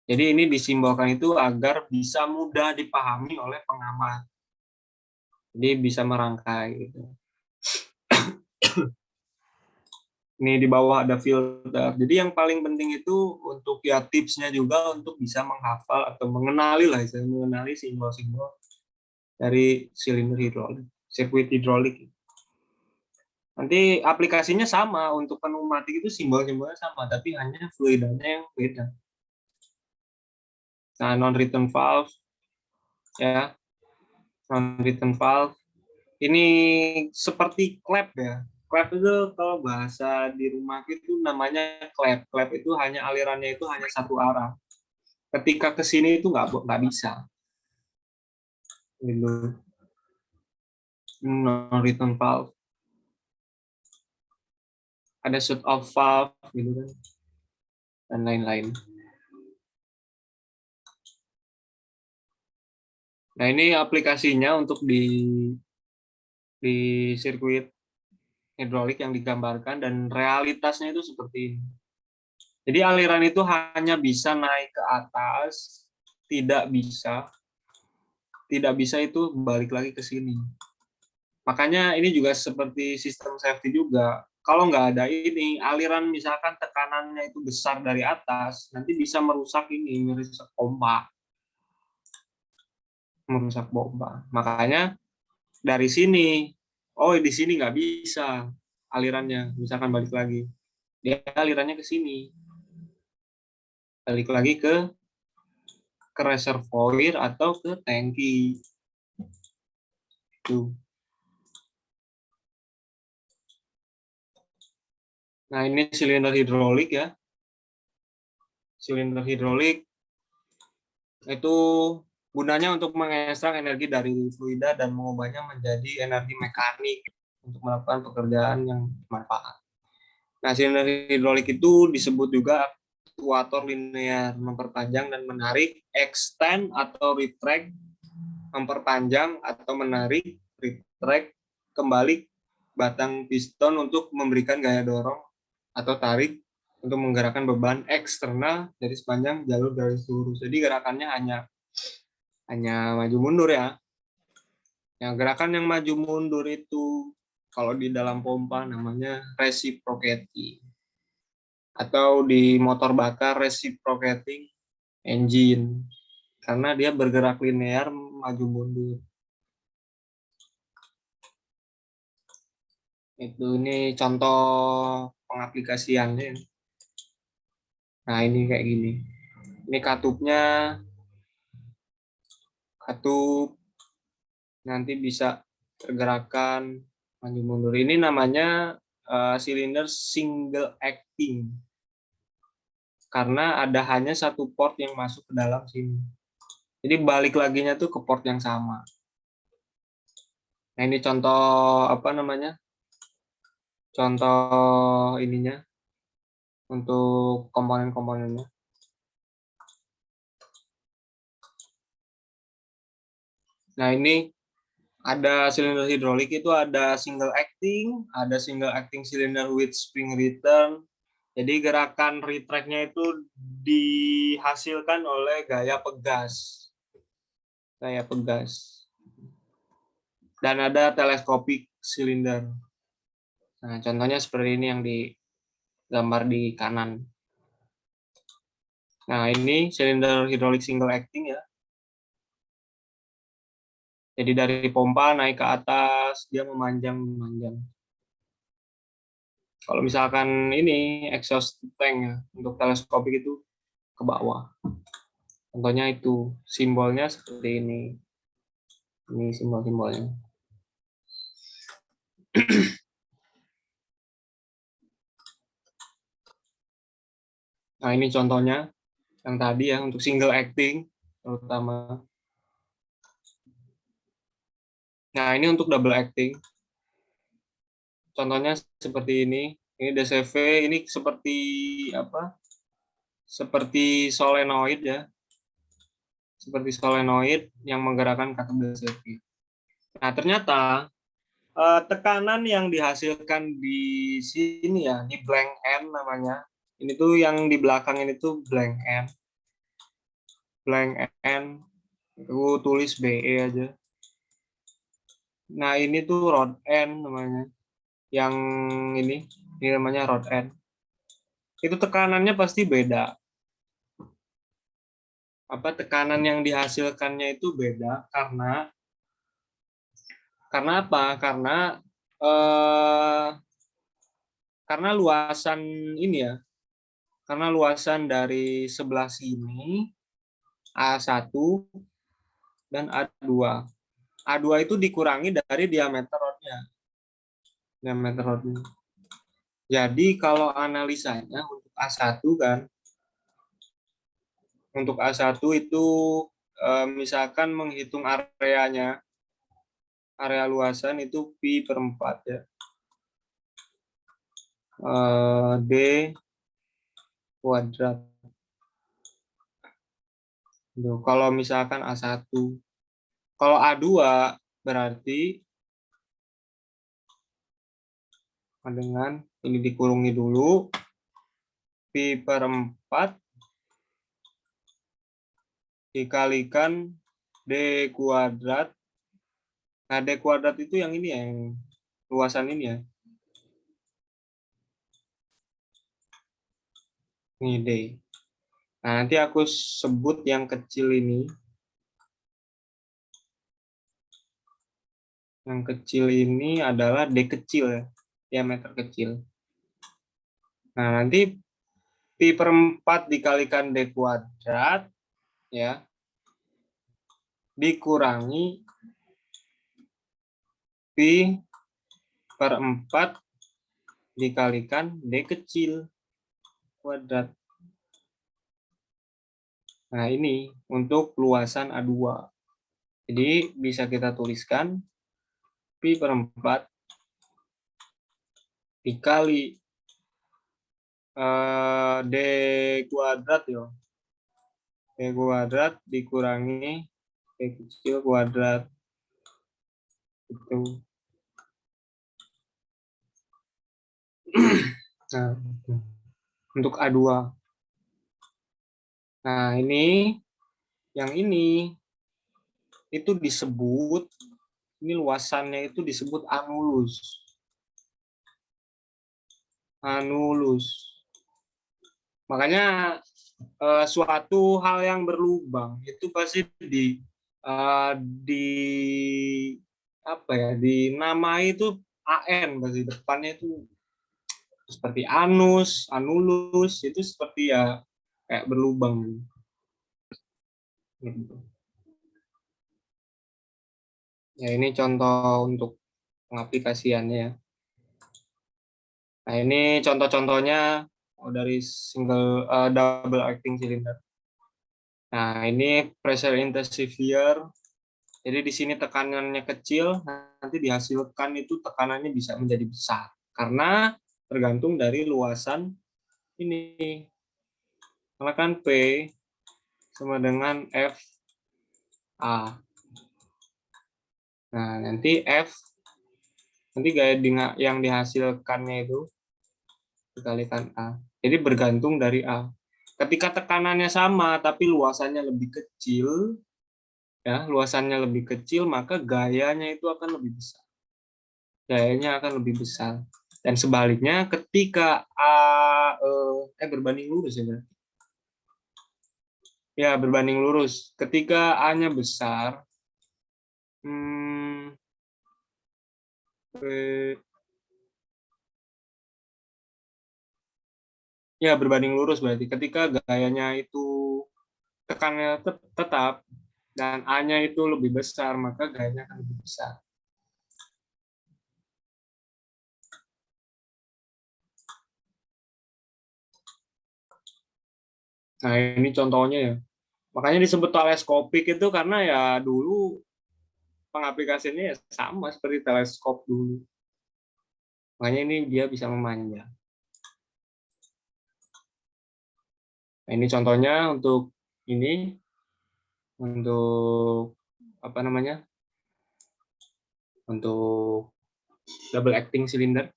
Jadi ini disimbolkan itu agar bisa mudah dipahami oleh pengamat. Jadi bisa merangkai gitu. Ini di bawah ada filter. Jadi yang paling penting itu untuk ya tipsnya juga untuk bisa menghafal atau mengenali lah, mengenali simbol-simbol dari silinder hidrolik, sirkuit hidrolik. Nanti aplikasinya sama, untuk pneumatik itu simbol-simbolnya sama, tapi hanya fluidanya yang beda. Nah, non-return valve, ya, non-return valve. Ini seperti klep ya. Klep itu kalau bahasa di rumah itu namanya klep. Klep itu hanya alirannya itu hanya satu arah. Ketika ke sini itu nggak bisa. Gitu. Non-return valve. Ada shut off valve gitu kan. Dan lain-lain. Nah, ini aplikasinya untuk di sirkuit hidrolik yang digambarkan, dan realitasnya itu seperti ini. Jadi aliran itu hanya bisa naik ke atas, tidak bisa itu balik lagi ke sini. Makanya ini juga seperti sistem safety juga. Kalau nggak ada ini, aliran misalkan tekanannya itu besar dari atas, nanti bisa merusak ini, merusak pompa. Merusak pompa. Makanya dari sini, oh di sini nggak bisa alirannya, misalkan balik lagi. Dia alirannya ke sini. Balik lagi ke reservoir atau ke tangki. Tuh. Nah, ini silinder hidrolik ya. Silinder hidrolik itu gunanya untuk mengekstrak energi dari fluida dan mengubahnya menjadi energi mekanik untuk melakukan pekerjaan yang bermanfaat. Nah, silinder hidrolik itu disebut juga aktuator linear, memperpanjang dan menarik, extend atau retract, memperpanjang atau menarik, retract, kembali batang piston untuk memberikan gaya dorong atau tarik untuk menggerakkan beban eksternal dari sepanjang jalur garis lurus. Jadi gerakannya hanya maju mundur ya. Yang gerakan yang maju mundur itu kalau di dalam pompa namanya reciprocating. Atau di motor bakar reciprocating engine. Karena dia bergerak linear maju mundur. Ini contoh pengaplikasiannya. Nah, ini kayak gini. Ini katup nanti bisa pergerakan maju mundur. Ini namanya silinder single acting. Karena ada hanya satu port yang masuk ke dalam sini. Jadi balik laginya tuh ke port yang sama. Nah, ini contoh apa namanya? Contoh ininya untuk komponen-komponennya. Nah, ini ada silinder hidrolik itu ada single acting cylinder with spring return. Jadi gerakan retract-nya itu dihasilkan oleh gaya pegas. Dan ada telescopic cylinder. Nah, contohnya seperti ini yang digambar di kanan. Nah, ini silinder hidrolik single acting ya. Jadi dari pompa naik ke atas, dia memanjang. Kalau misalkan ini exhaust tank ya, untuk teleskopik itu ke bawah. Contohnya itu, simbolnya seperti ini. Ini simbol-simbolnya. Nah, ini contohnya yang tadi ya, untuk single acting terutama. Nah, ini untuk double acting. Contohnya seperti ini. Ini DCV, ini seperti apa? Seperti solenoid ya. Seperti solenoid yang menggerakkan katup DCV. Nah, ternyata tekanan yang dihasilkan di sini ya, di blank end namanya. Ini tuh yang di belakang ini tuh blank end. Blank end, aku tulis BE aja. Nah, ini tuh rod end namanya. Yang ini namanya rod end. Itu tekanannya pasti beda. Tekanan yang dihasilkannya itu beda karena apa? Eh, karena luasan ini ya. Karena luasan dari sebelah sini A1 dan A2. A2 itu dikurangi dari diameter rodnya. Diameter rodnya. Jadi kalau analisanya untuk A1 kan, untuk A1 itu misalkan menghitung areanya, area luasan itu pi per 4 ya. D kuadrat. Kalau misalkan A1. Kalau A2 berarti dengan ini dikurungi dulu, pi per 4 dikalikan D kuadrat. Nah, D kuadrat itu yang ini ya, yang luasan ini ya. Ini D. Nah, nanti aku sebut yang kecil ini. Yang kecil ini adalah D kecil ya, diameter kecil. Nah, nanti pi per 4 dikalikan D kuadrat, ya, dikurangi pi per 4 dikalikan D kecil kuadrat. Nah, ini untuk luasan A2. Jadi, bisa kita tuliskan pi per 4 dikali D kuadrat ya. D kuadrat dikurangi D kecil kuadrat. Itu. Nah, untuk A2. Nah, yang ini itu disebut, ini luasannya itu disebut anulus. Anulus. Makanya suatu hal yang berlubang itu pasti di apa ya, dinamai itu AN, pasti depannya itu seperti anus, anulus, itu seperti ya kayak berlubang gitu. Ya, ini contoh untuk pengaplikasiannya ya. Nah, ini contoh-contohnya dari double acting cylinder. Nah, ini pressure intensifier. Jadi di sini tekanannya kecil, nanti dihasilkan itu tekanannya bisa menjadi besar karena tergantung dari luasan ini. Karena kan P sama dengan F A. Nah, nanti gaya yang dihasilkannya itu dikalikan A. Jadi bergantung dari A. Ketika tekanannya sama tapi luasannya lebih kecil, ya, luasannya lebih kecil, maka gayanya itu akan lebih besar. Gayanya akan lebih besar. Dan sebaliknya ketika A berbanding lurus ya. Ya, berbanding lurus. Ketika A-nya besar, ya berbanding lurus berarti ketika gayanya itu tekannya tetap dan A-nya itu lebih besar, maka gayanya akan lebih besar. Nah, ini contohnya ya. Makanya disebut teleskopik itu karena ya dulu pengaplikasiannya ya sama seperti teleskop dulu. Makanya ini dia bisa memanjang. Nah, ini contohnya untuk ini, untuk apa namanya? Untuk double acting cylinder.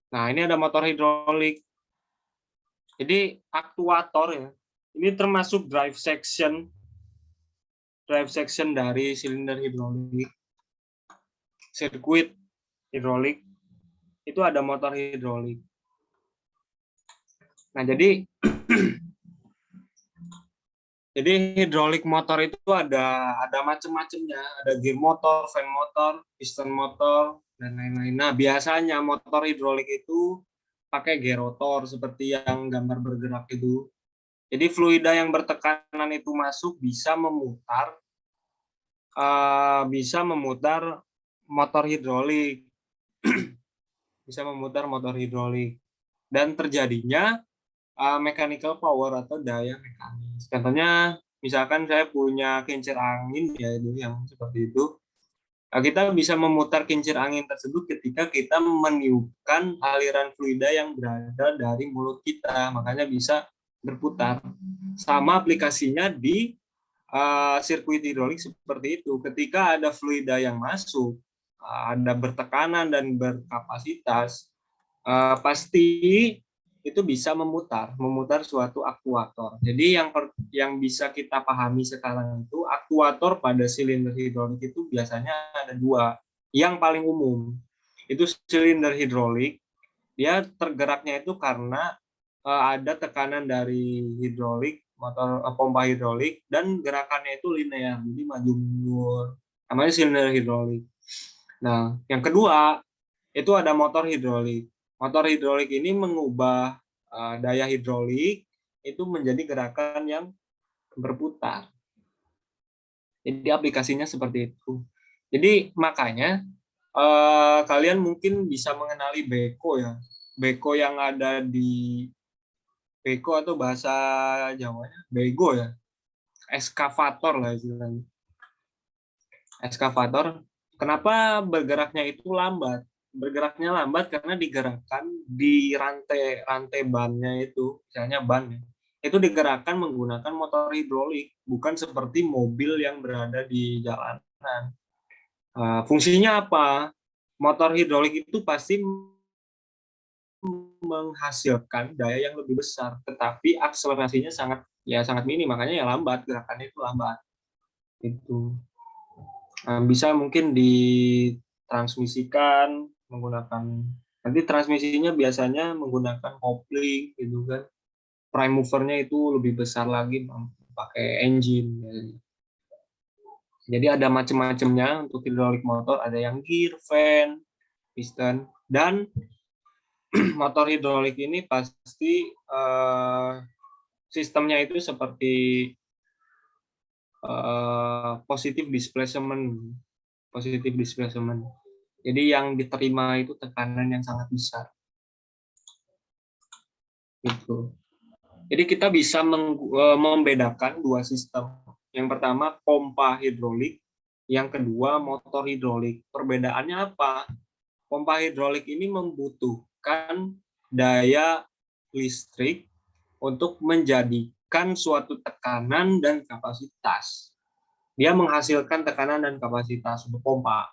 Nah, ini ada motor hidrolik. Jadi aktuator ya. Ini termasuk drive section. drive section dari silinder hidrolik, sirkuit hidrolik, itu ada motor hidrolik. Nah, jadi hidrolik motor itu ada macam-macamnya, ada gear motor, fan motor, piston motor, dan lain-lain. Nah, biasanya motor hidrolik itu pakai gear rotor seperti yang gambar bergerak itu. Jadi fluida yang bertekanan itu masuk bisa memutar motor hidrolik, bisa memutar motor hidrolik, dan terjadinya mechanical power atau daya mekanis. Contohnya, misalkan saya punya kincir angin ya itu yang seperti itu. Kita bisa memutar kincir angin tersebut ketika kita meniupkan aliran fluida yang berada dari mulut kita, makanya bisa berputar. Sama aplikasinya di sirkuit hidrolik seperti itu. Ketika ada fluida yang masuk, ada bertekanan dan berkapasitas, pasti itu bisa memutar suatu aktuator. Jadi yang bisa kita pahami sekarang itu aktuator pada silinder hidrolik itu biasanya ada dua. Yang paling umum itu silinder hidrolik, dia tergeraknya itu karena ada tekanan dari hidrolik, motor pompa hidrolik, dan gerakannya itu linear, jadi maju mundur. Namanya silinder hidrolik. Nah, yang kedua itu ada motor hidrolik. Motor hidrolik ini mengubah daya hidrolik itu menjadi gerakan yang berputar. Jadi aplikasinya seperti itu. Jadi makanya kalian mungkin bisa mengenali beko ya. Beko yang ada di beko atau bahasa Jawanya bego ya. Eskavator lah istilahnya. Eskavator. Kenapa bergeraknya itu lambat? Bergeraknya lambat karena digerakkan di rantai bannya itu, misalnya ban, itu digerakkan menggunakan motor hidrolik, bukan seperti mobil yang berada di jalanan. Fungsinya apa? Motor hidrolik itu pasti menghasilkan daya yang lebih besar, tetapi akselerasinya sangat minim, makanya ya lambat, gerakannya itu lambat. Itu bisa mungkin ditransmisikan menggunakan, nanti transmisinya biasanya menggunakan kopling gitu kan, prime movernya itu lebih besar lagi pakai engine. Jadi ada macam-macamnya untuk hidrolik motor, ada yang gear, fan, piston, dan motor hidrolik ini pasti sistemnya itu seperti positive displacement. Jadi yang diterima itu tekanan yang sangat besar. Gitu. Jadi kita bisa membedakan dua sistem. Yang pertama pompa hidrolik, yang kedua motor hidrolik. Perbedaannya apa? Pompa hidrolik ini membutuhkan daya listrik untuk menjadikan suatu tekanan dan kapasitas. Dia menghasilkan tekanan dan kapasitas untuk pompa.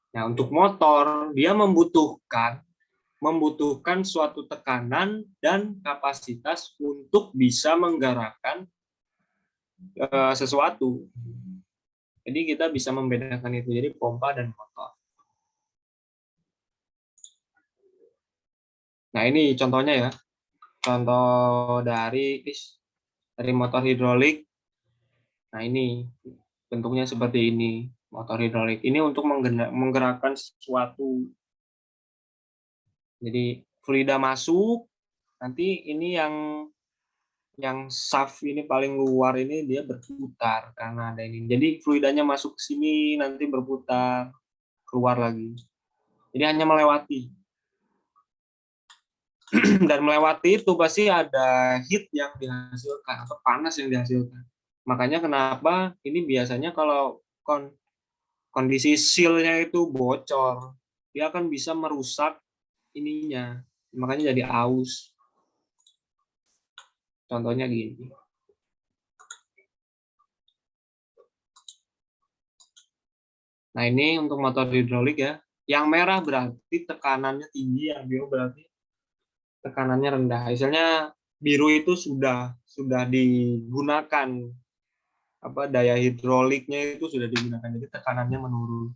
Nah, untuk motor, dia membutuhkan suatu tekanan dan kapasitas untuk bisa menggerakkan sesuatu. Jadi kita bisa membedakan itu, jadi pompa dan motor. Nah, ini contohnya ya. Contoh dari motor hidrolik. Nah, ini bentuknya seperti ini, motor hidrolik. Ini untuk menggerakkan sesuatu. Jadi fluida masuk, nanti ini yang shaft ini paling luar ini dia berputar karena ada ini. Jadi fluidanya masuk ke sini, nanti berputar, keluar lagi. Jadi hanya melewati. Dan melewati itu pasti ada heat yang dihasilkan atau panas yang dihasilkan. Makanya kenapa ini biasanya kalau kondisi seal-nya itu bocor, dia akan bisa merusak ininya. Makanya jadi aus. Contohnya gini. Nah, ini untuk motor hidrolik ya. Yang merah berarti tekanannya tinggi, yang biru berarti tekanannya rendah. Misalnya biru itu sudah digunakan daya hidroliknya itu sudah digunakan, jadi tekanannya menurun.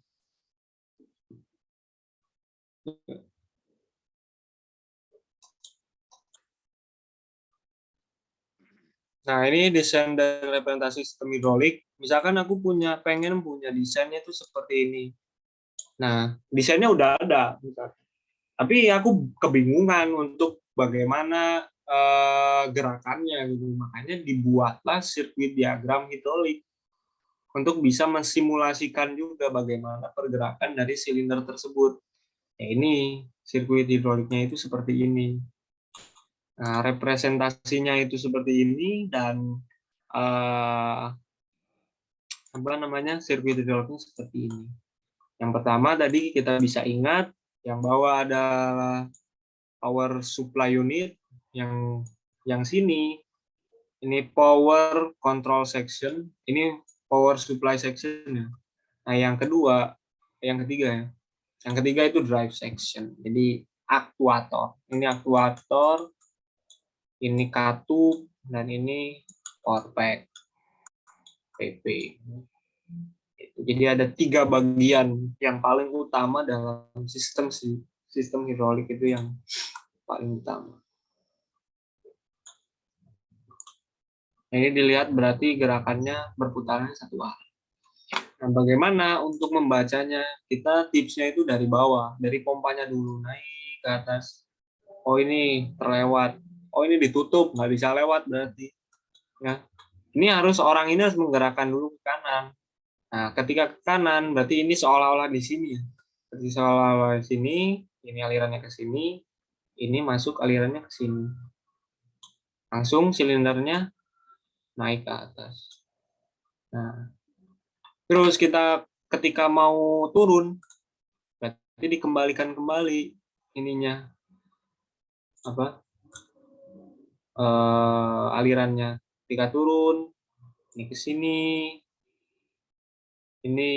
Nah, ini desain dan representasi sistem hidrolik. Misalkan aku pengen punya desainnya itu seperti ini. Nah, desainnya udah ada, misalkan. Tapi aku kebingungan untuk bagaimana gerakannya gitu. Makanya dibuatlah sirkuit diagram hidrolik untuk bisa mensimulasikan juga bagaimana pergerakan dari silinder tersebut. Ya, ini sirkuit hidroliknya itu seperti ini. Nah, representasinya itu seperti ini dan sirkuit hidroliknya seperti ini. Yang pertama tadi kita bisa ingat yang bawah ada power supply unit, yang sini ini power control section, ini power supply section ya. Nah, yang ketiga ya. Yang ketiga itu drive section. Jadi aktuator. Ini aktuator, ini katup, dan ini power pack PP. Jadi ada 3 bagian yang paling utama dalam sistem hidrolik itu yang paling utama. Ini dilihat berarti gerakannya berputarnya satu arah. Nah, bagaimana untuk membacanya? Kita tipsnya itu dari bawah, dari pompanya dulu naik ke atas. Oh, ini terlewat. Oh, ini ditutup, nggak bisa lewat berarti. Ya. Ini orang ini harus menggerakkan dulu ke kanan. Nah, ketika ke kanan, berarti ini seolah-olah di sini. Berarti seolah-olah di sini, ini alirannya ke sini, ini masuk alirannya ke sini. Langsung silindernya naik ke atas. Nah, terus kita ketika mau turun, berarti dikembalikan kembali ininya alirannya. Ketika turun, ini ke sini, ini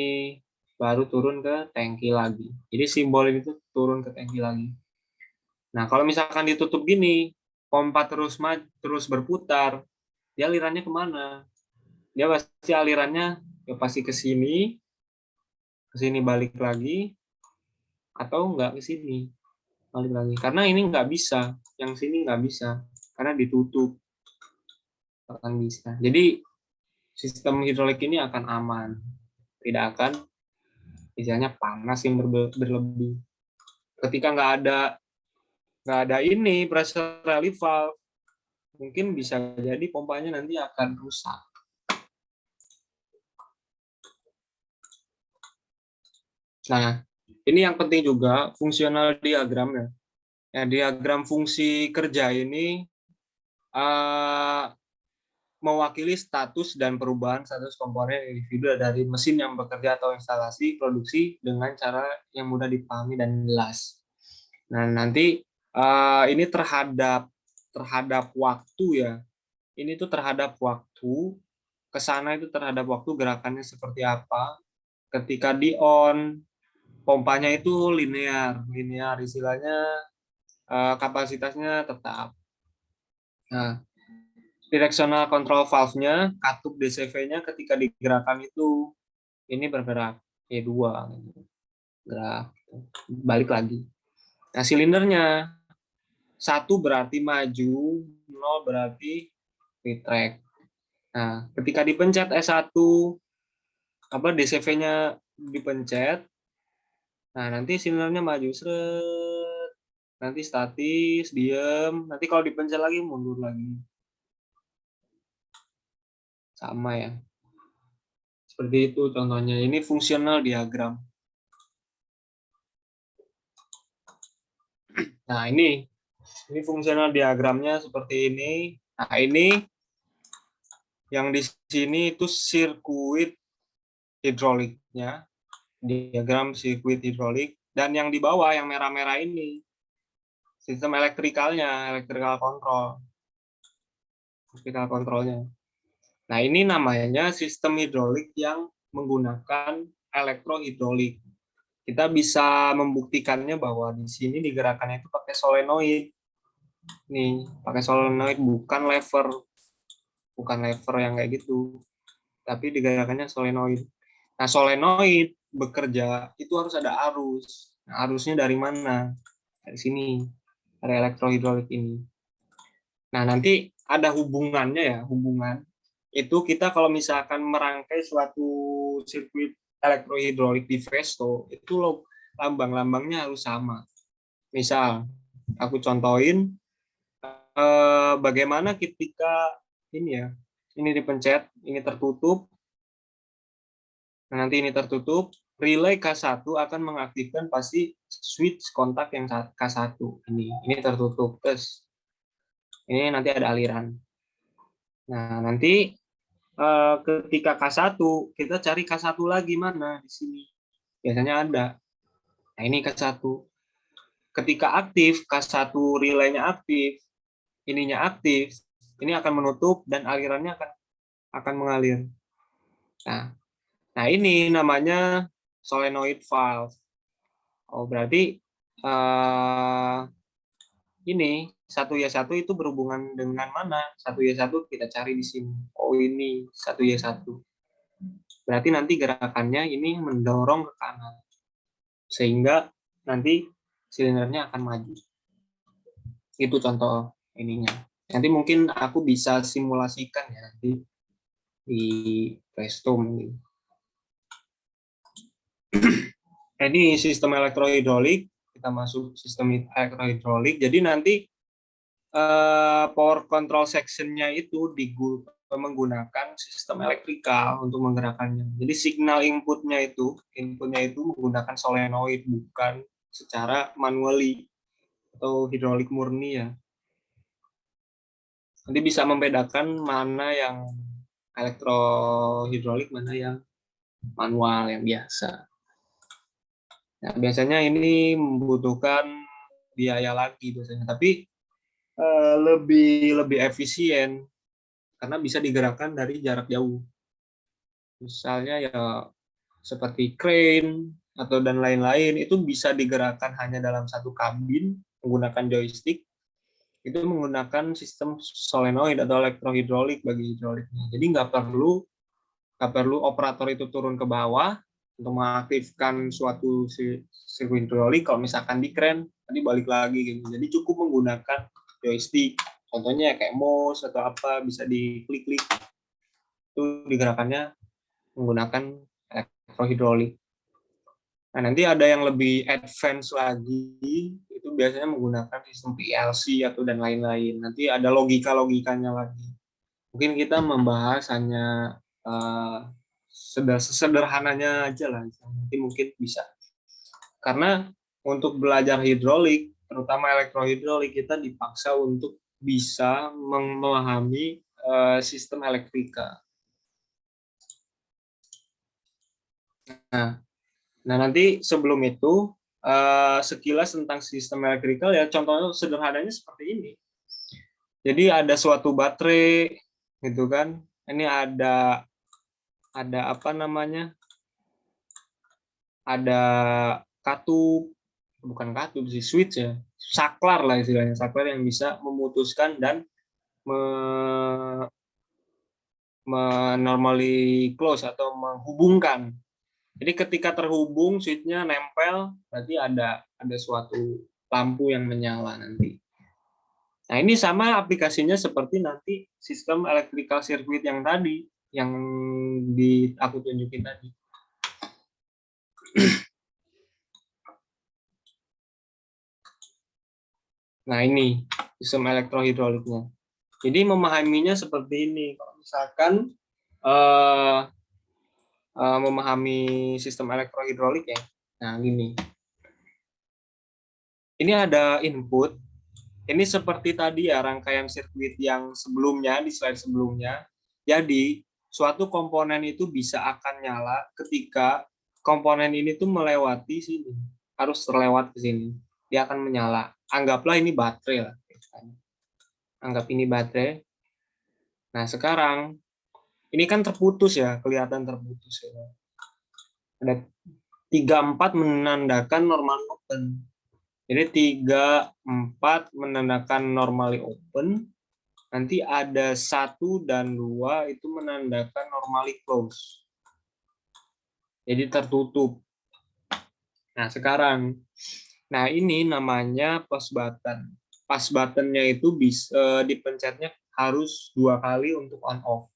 baru turun ke tangki lagi. Jadi simbol itu turun ke tangki lagi. Nah, kalau misalkan ditutup gini, pompa terus berputar, dia alirannya kemana? Dia pasti alirannya ya pasti ke sini balik lagi, atau enggak ke sini balik lagi. Karena ini nggak bisa, yang sini nggak bisa, karena ditutup. Akan bisa. Jadi sistem hidrolik ini akan aman, tidak akan misalnya panas yang berlebih. Ketika nggak ada ini pressure relief valve, mungkin bisa jadi pompanya nanti akan rusak. Nah, ini yang penting juga fungsional diagramnya. Ya, diagram fungsi kerja ini mewakili status dan perubahan status komponen individu dari mesin yang bekerja atau instalasi produksi dengan cara yang mudah dipahami dan jelas. Nah, nanti ini terhadap waktu ya. Ini tuh terhadap waktu, ke sana itu terhadap waktu gerakannya seperti apa. Ketika di on, pompanya itu linear istilahnya kapasitasnya tetap. Nah, directional control valve-nya, katup DCV-nya ketika digerakkan itu ini bergerak E2 gerak balik lagi. Nah, silindernya 1 berarti maju, 0 berarti retract. Nah, ketika dipencet S1 DCV-nya dipencet, nah nanti silindernya maju seret, nanti statis, diem, nanti kalau dipencet lagi mundur lagi. Sama ya. Seperti itu contohnya. Ini fungsional diagram. Nah, ini fungsional diagramnya seperti ini. Nah, ini yang di sini itu sirkuit hidroliknya, diagram sirkuit hidrolik, dan yang di bawah yang merah-merah ini sistem elektrikalnya, electrical controlnya. Nah, ini namanya sistem hidrolik yang menggunakan elektrohidrolik. Kita bisa membuktikannya bahwa di sini digerakkannya itu pakai solenoid. Nih, pakai solenoid bukan lever yang kayak gitu. tapi digerakannya solenoid. Nah, solenoid bekerja itu harus ada arus. Nah, arusnya dari mana? Dari sini, dari elektrohidrolik ini. Nah, nanti ada hubungannya ya, hubungan. Itu kita kalau misalkan merangkai suatu sirkuit elektrohidrolik di Festo, itu lambang-lambangnya harus sama. Misal, aku contohin bagaimana ketika ini ya, ini dipencet, ini tertutup, nanti ini tertutup, relay K1 akan mengaktifkan pasti switch kontak yang K1. Ini tertutup, terus ini nanti ada aliran. Nah, nanti ketika K1, kita cari K1 lagi mana di sini. Biasanya ada. Nah, ini K1. Ketika aktif, K1 relaynya aktif, ininya aktif, ini akan menutup dan alirannya akan mengalir. Nah ini namanya solenoid valve. Oh, berarti ini 1Y1 itu berhubungan dengan mana? 1Y1 kita cari di sini. Oh, ini 1Y1. Berarti nanti gerakannya ini mendorong ke kanan. Sehingga nanti silindernya akan maju. Itu contoh ininya. Nanti mungkin aku bisa simulasikan ya nanti di Presto mungkin. Ini sistem elektrohidrolik, kita masuk sistem elektrohidrolik. Jadi nanti power control section-nya itu menggunakan sistem elektrikal untuk menggerakkannya. Jadi signal inputnya itu menggunakan solenoid, bukan secara manually atau hidrolik murni ya. Nanti bisa membedakan mana yang elektrohidrolik, mana yang manual, yang biasa. Nah, biasanya ini membutuhkan biaya lagi biasanya, tapi lebih efisien karena bisa digerakkan dari jarak jauh. Misalnya ya seperti crane atau dan lain-lain itu bisa digerakkan hanya dalam satu kabin menggunakan joystick. Itu menggunakan sistem solenoid atau elektrohidrolik bagi hidroliknya. Jadi nggak perlu operator itu turun ke bawah untuk mengaktifkan suatu sirkuit hidrolik. Kalau misalkan di crane tadi balik lagi gitu. Jadi cukup menggunakan joystick. Contohnya kayak mouse atau apa bisa diklik-klik. Itu digerakannya menggunakan elektrohidrolik. Nah, nanti ada yang lebih advance lagi, itu biasanya menggunakan sistem PLC atau dan lain-lain. Nanti ada logika-logikanya lagi. Mungkin kita membahas hanya sederhananya aja lah. Nanti mungkin bisa. Karena untuk belajar hidrolik, terutama elektrohidrolik, kita dipaksa untuk bisa memahami sistem elektrika. Nah, nanti sebelum itu sekilas tentang sistem elektrikal ya, contohnya sederhananya seperti ini. Jadi ada suatu baterai gitu kan. Ini ada apa namanya? Ada katup, bukan katup sih, switch ya. Saklar lah istilahnya, saklar yang bisa memutuskan dan normally close atau menghubungkan. Jadi ketika terhubung switch-nya nempel, berarti ada suatu lampu yang menyala nanti. Nah, ini sama aplikasinya seperti nanti sistem electrical circuit yang tadi, yang aku tunjukin tadi. Nah, ini sistem elektrohidroliknya. Jadi memahaminya seperti ini. Kalau misalkan memahami sistem elektrohidrolik ya. Nah, gini. Ini ada input. Ini seperti tadi ya, rangkaian sirkuit yang sebelumnya, di slide sebelumnya. Jadi, suatu komponen itu bisa akan nyala ketika komponen ini tuh melewati sini. Harus terlewat ke sini. Dia akan menyala. Anggaplah ini baterai lah. Anggap ini baterai. Nah, sekarang, ini kan terputus ya, kelihatan terputus ya. Ada 34 menandakan normal open. Jadi 34 menandakan normally open. Nanti ada 1 dan 2 itu menandakan normally closed. Jadi tertutup. Nah, sekarang. Nah, ini namanya push button. Push button-nya itu bisa dipencetnya harus 2 kali untuk on off.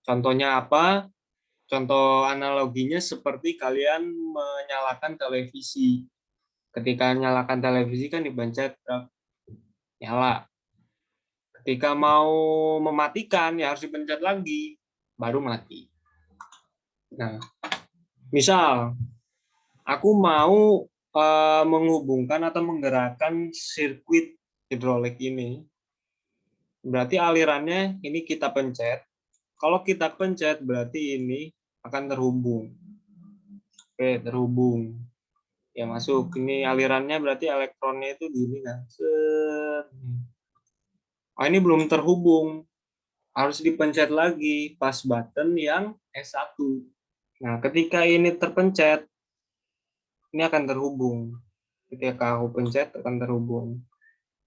Contohnya apa? Contoh analoginya seperti kalian menyalakan televisi. Ketika nyalakan televisi kan dipencet nyala. Ketika mau mematikan ya harus dipencet lagi baru mati. Nah, misal aku mau menghubungkan atau menggerakkan sirkuit hidrolik ini. Berarti alirannya ini kita pencet. Kalau kita pencet berarti ini akan terhubung. Oke, terhubung. Ya masuk. Ini alirannya berarti elektronnya itu gini kan. Oh, ini belum terhubung. Harus dipencet lagi pas button yang S1. Nah, ketika ini terpencet, ini akan terhubung. Ketika aku pencet akan terhubung.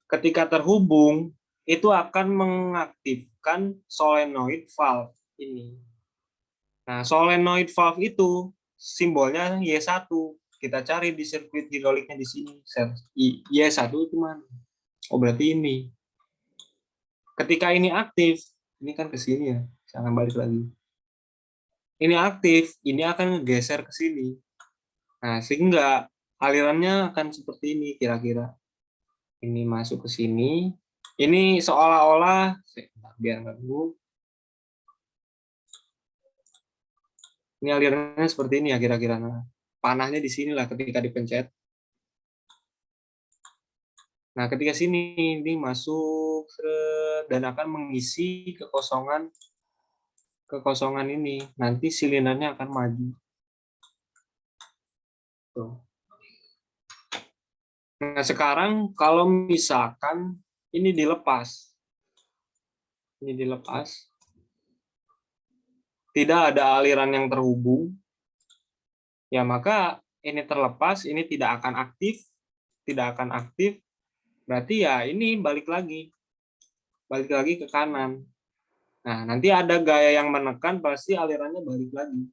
Ketika terhubung, itu akan mengaktifkan solenoid valve ini. Nah, solenoid valve itu simbolnya Y1. Kita cari di sirkuit hidroliknya di sini. Y1 itu mana? Oh, berarti ini. Ketika ini aktif, ini kan ke sini ya. Jangan balik lagi. Ini aktif, ini akan geser ke sini. Nah, sehingga alirannya akan seperti ini kira-kira. Ini masuk ke sini. Ini seolah-olah, biar nggak ganggu. Ini alirannya seperti ini ya kira-kira. Nah, panahnya di sini lah ketika dipencet. Nah, ketika sini ini masuk dan akan mengisi kekosongan ini. Nanti silindernya akan maju. Tuh. Nah, sekarang kalau misalkan ini dilepas, tidak ada aliran yang terhubung, ya maka ini terlepas, ini tidak akan aktif, berarti ya ini balik lagi ke kanan. Nah, nanti ada gaya yang menekan, pasti alirannya balik lagi.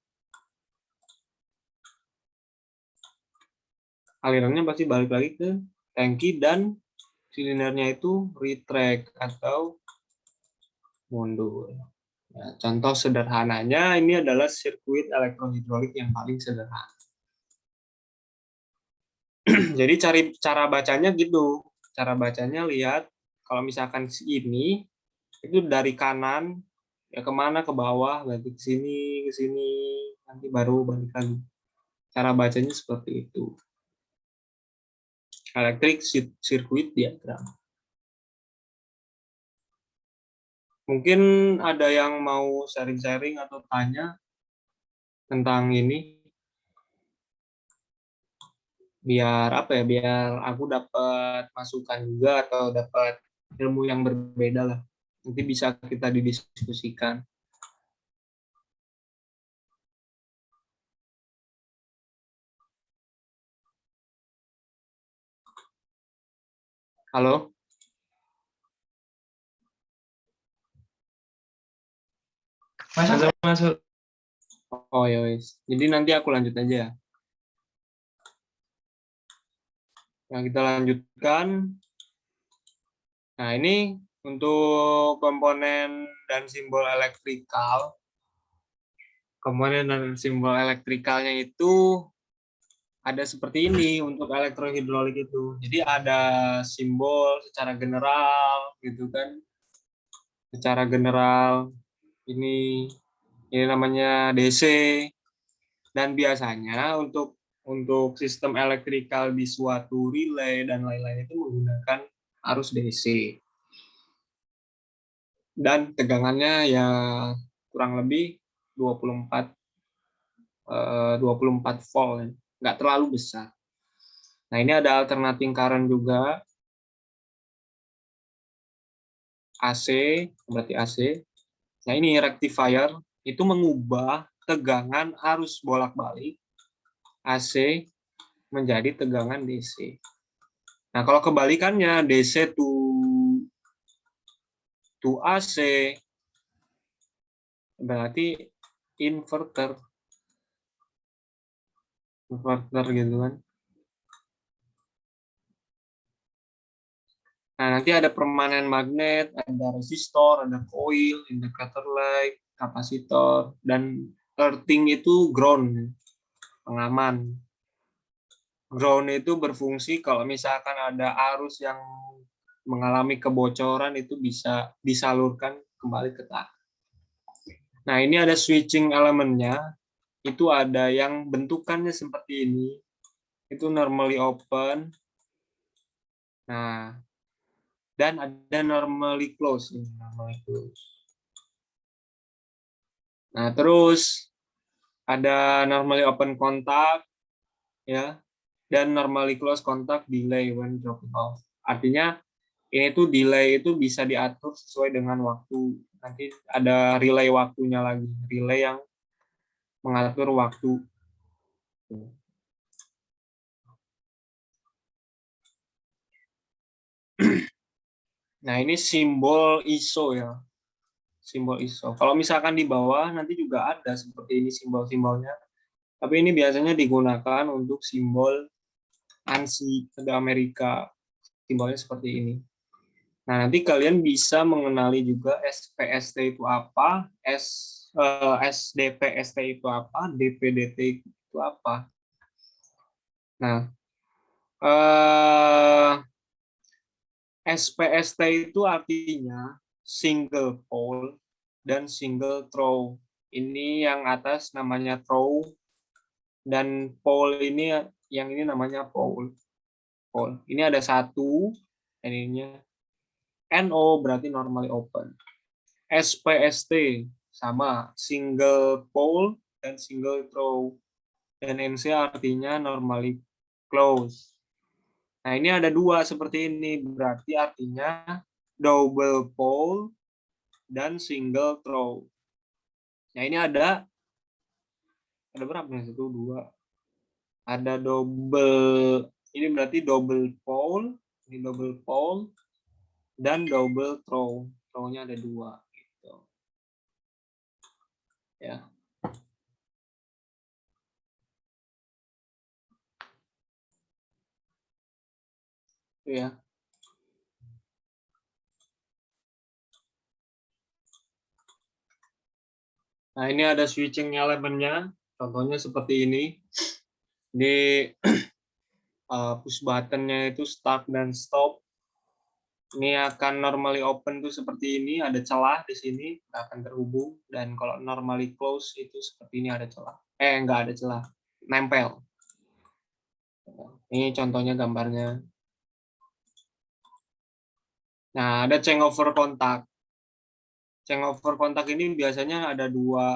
Alirannya pasti balik lagi ke tangki dan silindernya itu retract atau mundur. Nah, contoh sederhananya ini adalah sirkuit elektrohidrolik yang paling sederhana. Jadi cara bacanya gitu. Cara bacanya lihat kalau misalkan ini itu dari kanan ya kemana ke bawah, berarti ke sini, nanti baru balik lagi. Cara bacanya seperti itu. Electric circuit diagram. Mungkin ada yang mau sharing-sharing atau tanya tentang ini, biar aku dapat masukan juga atau dapat ilmu yang berbeda lah. Nanti bisa kita didiskusikan. Halo? Masuk. Oh ya wes. Jadi nanti aku lanjut aja. Nah, kita lanjutkan. Nah, ini untuk komponen dan simbol elektrikal. Komponen dan simbol elektrikalnya itu ada seperti ini untuk elektrohidrolik itu. Jadi ada simbol secara general gitu kan. Secara general ini namanya DC, dan biasanya untuk sistem elektrikal di suatu relay dan lain-lain itu menggunakan arus DC. Dan tegangannya ya kurang lebih 24 volt, nggak terlalu besar. Nah, ini ada alternating current juga. AC, berarti AC. Nah, ini rectifier, itu mengubah tegangan arus bolak-balik AC menjadi tegangan DC. Nah, kalau kebalikannya DC to AC, berarti inverter gitu kan. Nah, nanti ada permanen magnet, ada resistor, ada coil, indicator light, kapasitor, dan earthing itu ground, pengaman. Ground itu berfungsi kalau misalkan ada arus yang mengalami kebocoran itu bisa disalurkan kembali ke tanah. Nah, ini ada switching elemennya. Itu ada yang bentukannya seperti ini. Itu normally open. Nah, dan ada normally close. Nah, terus ada normally open kontak, ya, dan normally close kontak delay when dropping off. Artinya ini tuh delay itu bisa diatur sesuai dengan waktu. Nanti ada relay waktunya lagi, relay yang mengatur waktu. Nah, ini simbol ISO ya. Simbol ISO. Kalau misalkan di bawah nanti juga ada seperti ini simbol-simbolnya. Tapi ini biasanya digunakan untuk simbol ANSI ke Amerika. Simbolnya seperti ini. Nah, nanti kalian bisa mengenali juga SPST itu apa, SDPST itu apa, DPDT itu apa. Nah, SPST itu artinya single pole dan single throw. Ini yang atas namanya throw, dan pole ini yang ini namanya pole. Ini ada satu, ininya NO berarti normally open. SPST sama single pole dan single throw. Dan NC artinya normally close. Nah, ini ada dua seperti ini, berarti artinya double pole dan single throw. Nah, ini ada berapa nih? 1, 2. Ada double, ini berarti double pole, ini double pole, dan double throw. Throw-nya ada 2. Gitu. Ya. Ya. Nah, ini ada switching elemennya. Contohnya seperti ini. Di push buttonnya itu start dan stop. Ini akan normally open tuh seperti ini, ada celah di sini, akan terhubung. Dan kalau normally close itu seperti ini, ada celah. Nggak ada celah, nempel. Ini contohnya gambarnya. Nah, ada changeover kontak. Changeover kontak ini biasanya ada dua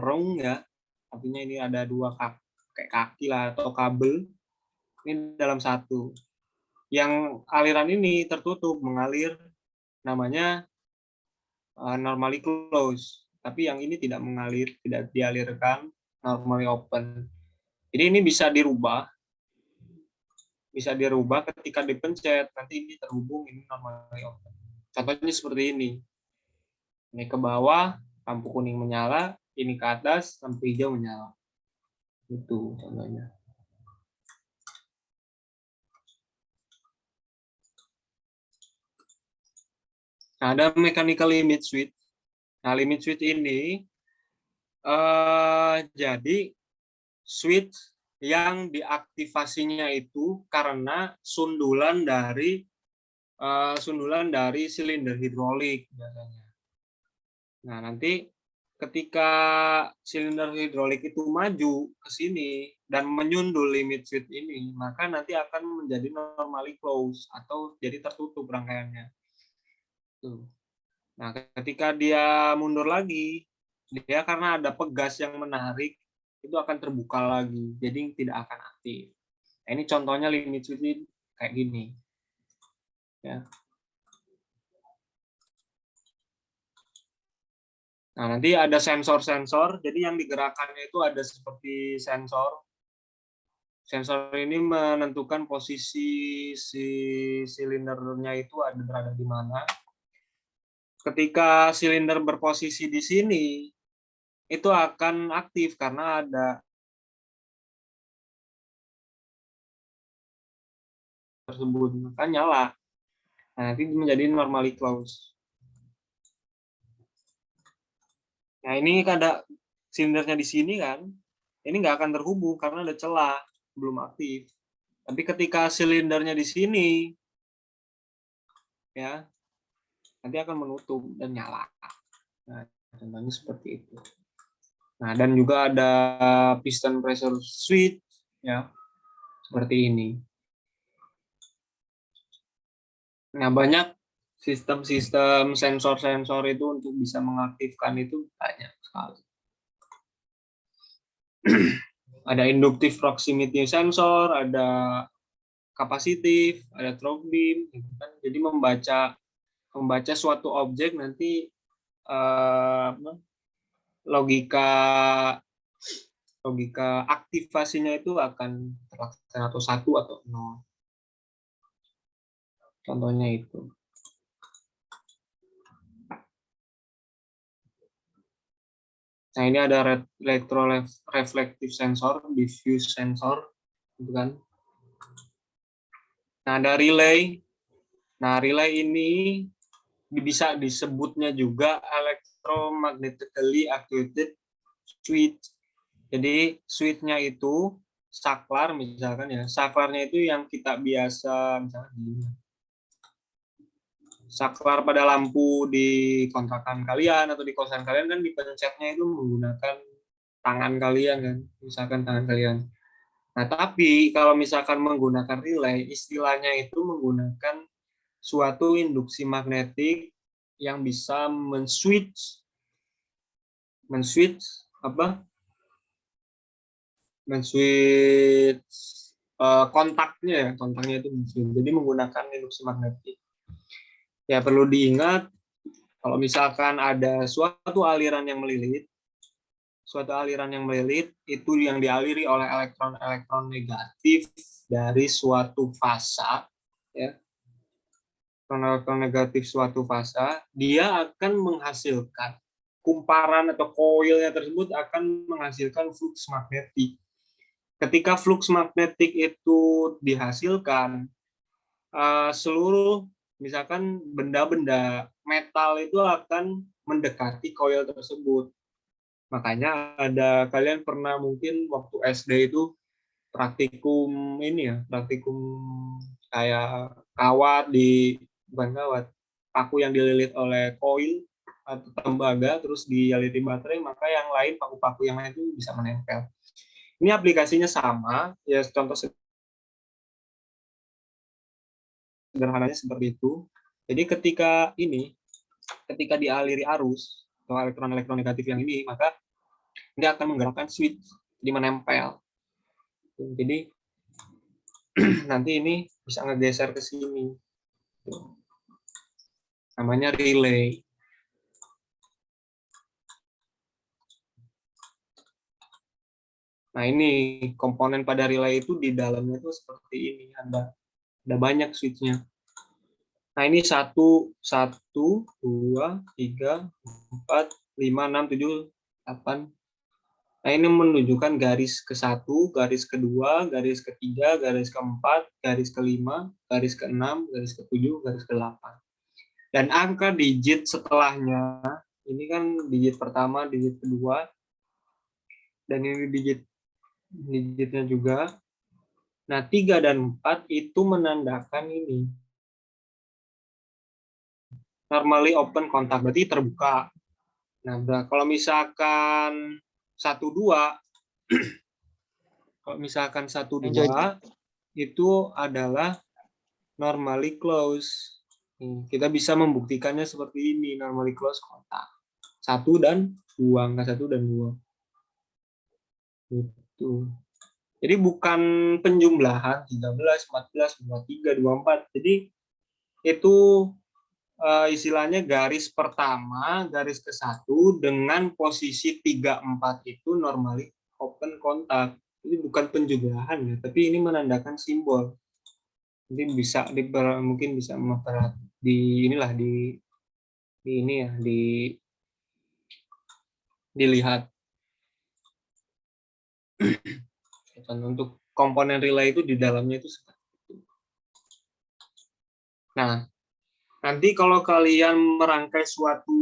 rung ya. Artinya ini ada dua kayak kaki lah atau kabel. Ini dalam satu. Yang aliran ini tertutup mengalir, namanya normally close. Tapi yang ini tidak mengalir, tidak dialirkan, normally open. Jadi ini bisa dirubah ketika dipencet, nanti ini terhubung, ini normally open. Contohnya seperti ini. Ini ke bawah, lampu kuning menyala, ini ke atas, lampu hijau menyala. Itu contohnya. Nah, ada mechanical limit switch. Nah, limit switch ini jadi switch yang diaktifasinya itu karena sundulan dari silinder hidrolik biasanya. Nah, nanti ketika silinder hidrolik itu maju ke sini dan menyundul limit switch ini, maka nanti akan menjadi normally close atau jadi tertutup rangkaiannya. Tuh. Nah, ketika dia mundur lagi, dia karena ada pegas yang menarik, itu akan terbuka lagi, jadi tidak akan aktif. Nah, ini contohnya limit switch kayak gini. Ya. Nah, nanti ada sensor-sensor, jadi yang digerakkannya itu ada seperti sensor. Sensor ini menentukan posisi si silindernya itu berada di mana. Ketika silinder berposisi di sini, itu akan aktif karena ada tersebut, maka nyala. Nah, nanti menjadi normally close. Nah, ini ada silindernya di sini kan, ini nggak akan terhubung karena ada celah, belum aktif. Tapi ketika silindernya di sini, ya, nanti akan menutup dan nyala. Nah, contohnya seperti itu. Nah, dan juga ada piston pressure switch, ya, seperti ini. Nah, banyak sistem-sistem sensor-sensor itu untuk bisa mengaktifkan itu banyak sekali. Ada inductive proximity sensor, ada kapasitif, ada through beam, gitu kan. Jadi membaca suatu objek nanti logika aktivasinya itu akan terlaksana atau 1 atau 0. Contohnya itu. Nah, ini ada electroreflective sensor, diffuse sensor, gitu kan. Nah, ada relay. Nah, relay ini bisa disebutnya juga electromagnetically actuated switch. Jadi switch-nya itu saklar misalkan ya. Saklarnya itu yang kita biasa misalkan saklar pada lampu di kontrakan kalian atau di kosan kalian kan dipencetnya itu menggunakan tangan kalian kan, misalkan tangan kalian. Nah, tapi kalau misalkan menggunakan relay, istilahnya itu menggunakan suatu induksi magnetik yang bisa men-switch apa? Men-switch kontaknya itu men-switch. Jadi menggunakan induksi magnetik. Ya, perlu diingat kalau misalkan ada suatu aliran yang melilit itu yang dialiri oleh elektron-elektron negatif dari suatu fasa, ya. Elektron negatif suatu fasa, dia akan menghasilkan kumparan atau koilnya tersebut akan menghasilkan flux magnetik. Ketika flux magnetik itu dihasilkan, seluruh misalkan benda-benda metal itu akan mendekati koil tersebut. Makanya kalian pernah mungkin waktu SD itu praktikum praktikum kayak bukan kawat, paku yang dililit oleh koil atau tembaga terus diyaliti baterai, maka yang lain paku-paku yang lain itu bisa menempel. Ini aplikasinya sama, ya contoh sederhananya seperti itu. Jadi ketika dialiri arus atau elektron-elektron negatif yang ini, maka dia akan menggerakkan switch, jadi menempel. Jadi nanti ini bisa ngegeser ke sini. Namanya relay. Nah, ini komponen pada relay itu di dalamnya itu seperti ini, ada banyak switch-nya. Nah, ini 1, 2, 3, 4, 5, 6, 7, 8. Nah, ini menunjukkan garis ke-1, garis ke-2, garis ke-3, garis ke-4, garis ke-5, garis ke-6, garis ke-7, garis ke-8. Dan angka digit setelahnya, ini kan digit pertama, digit kedua, dan ini digitnya juga. Nah, 3 dan 4 itu menandakan ini. Normally open kontak, berarti terbuka. Nah, kalau misalkan 1, 2, itu adalah normally close. Kita bisa membuktikannya seperti ini, normally close kontak. 1 dan 2, angka 1 dan 2. Gitu. Jadi bukan penjumlahan 13, 14, 23, 24. Jadi itu istilahnya garis pertama, garis ke-1 dengan posisi 3, 4 itu normally open kontak. Ini bukan penjumlahan ya, tapi ini menandakan simbol. Mungkin bisa ini ya, dilihat. Dan untuk komponen relay itu di dalamnya itu seperti itu. Nah, nanti kalau kalian merangkai suatu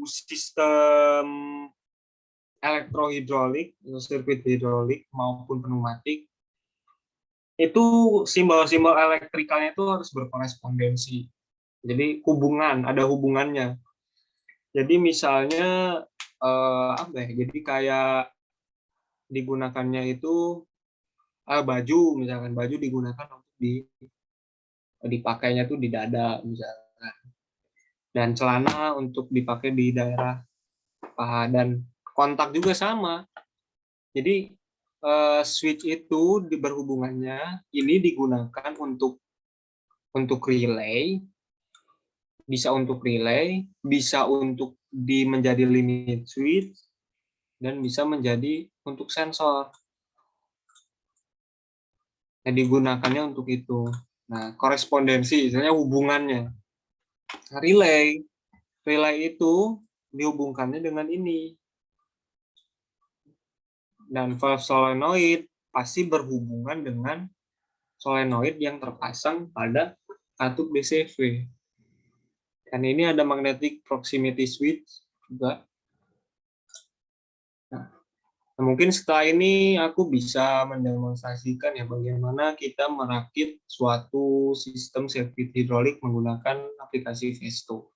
sistem elektrohidrolik, sirkuit hidrolik maupun pneumatik, itu simbol-simbol elektrikalnya itu harus berkorespondensi. Jadi ada hubungannya. Jadi misalnya apa ya? Jadi kayak digunakannya itu baju, misalkan baju digunakan untuk dipakainya tuh di dada misalkan. Dan celana untuk dipakai di daerah paha, dan kontak juga sama. Jadi switch itu berhubungannya ini digunakan untuk relay, bisa untuk menjadi limit switch, dan bisa menjadi untuk sensor. Nah, digunakannya untuk itu. Nah, korespondensi, istilahnya hubungannya. Nah, relay itu dihubungkannya dengan ini. Dan valve solenoid pasti berhubungan dengan solenoid yang terpasang pada katup DCV. Dan ini ada magnetic proximity switch juga. Nah, mungkin setelah ini aku bisa mendemonstrasikan ya bagaimana kita merakit suatu sistem sirkuit hidrolik menggunakan aplikasi Festo.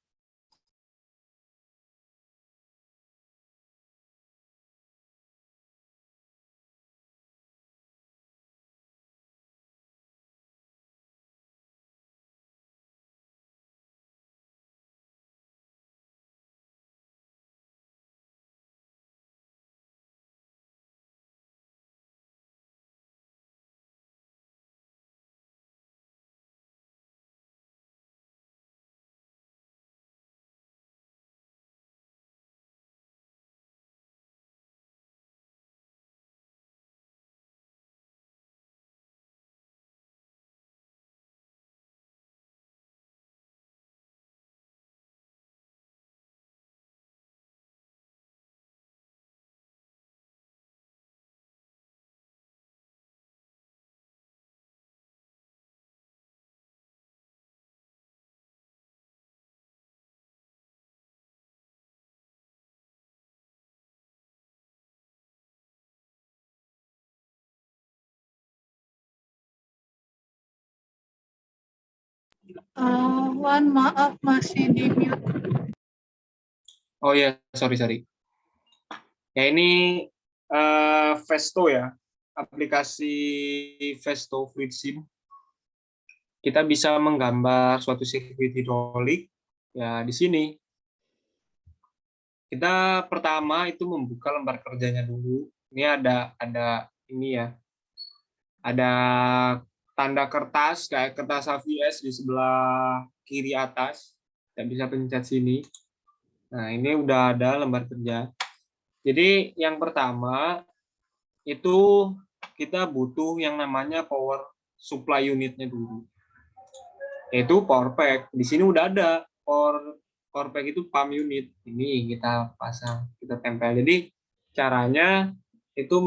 Wan, maaf masih di mute. Oh ya, sorry. Ya ini Festo ya, aplikasi Festo Fluid Sim. Kita bisa menggambar suatu sirkuit hidrolik. Ya di sini kita pertama itu membuka lembar kerjanya dulu. Ini ada ini ya, ada tanda kertas kayak kertas HVS di sebelah kiri atas. Kita bisa pencet sini. Nah ini udah ada lembar kerja. Jadi yang pertama itu kita butuh yang namanya power supply unitnya dulu, yaitu power pack. Di sini udah ada power pack itu pump unit. Ini kita pasang, kita tempel. Jadi caranya itu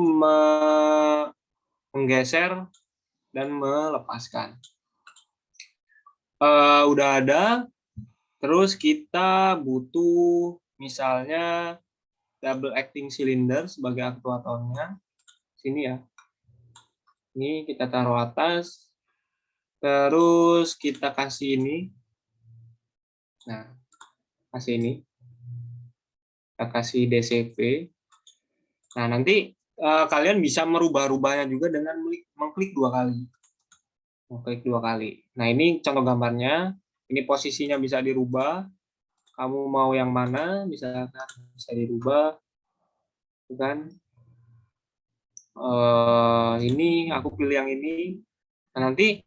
menggeser dan melepaskan. Udah ada. Terus kita butuh misalnya double acting cylinder sebagai aktuatornya. Sini ya. Ini kita taruh atas. Terus kita kasih ini. Nah, kasih ini. Kita kasih DCV. Nah, nanti kalian bisa merubah-rubahnya juga dengan mengklik 2 kali. Mengklik 2 kali. Nah, ini contoh gambarnya. Ini posisinya bisa dirubah. Kamu mau yang mana, misalkan bisa dirubah. Kan? Ini aku pilih yang ini. Nah, nanti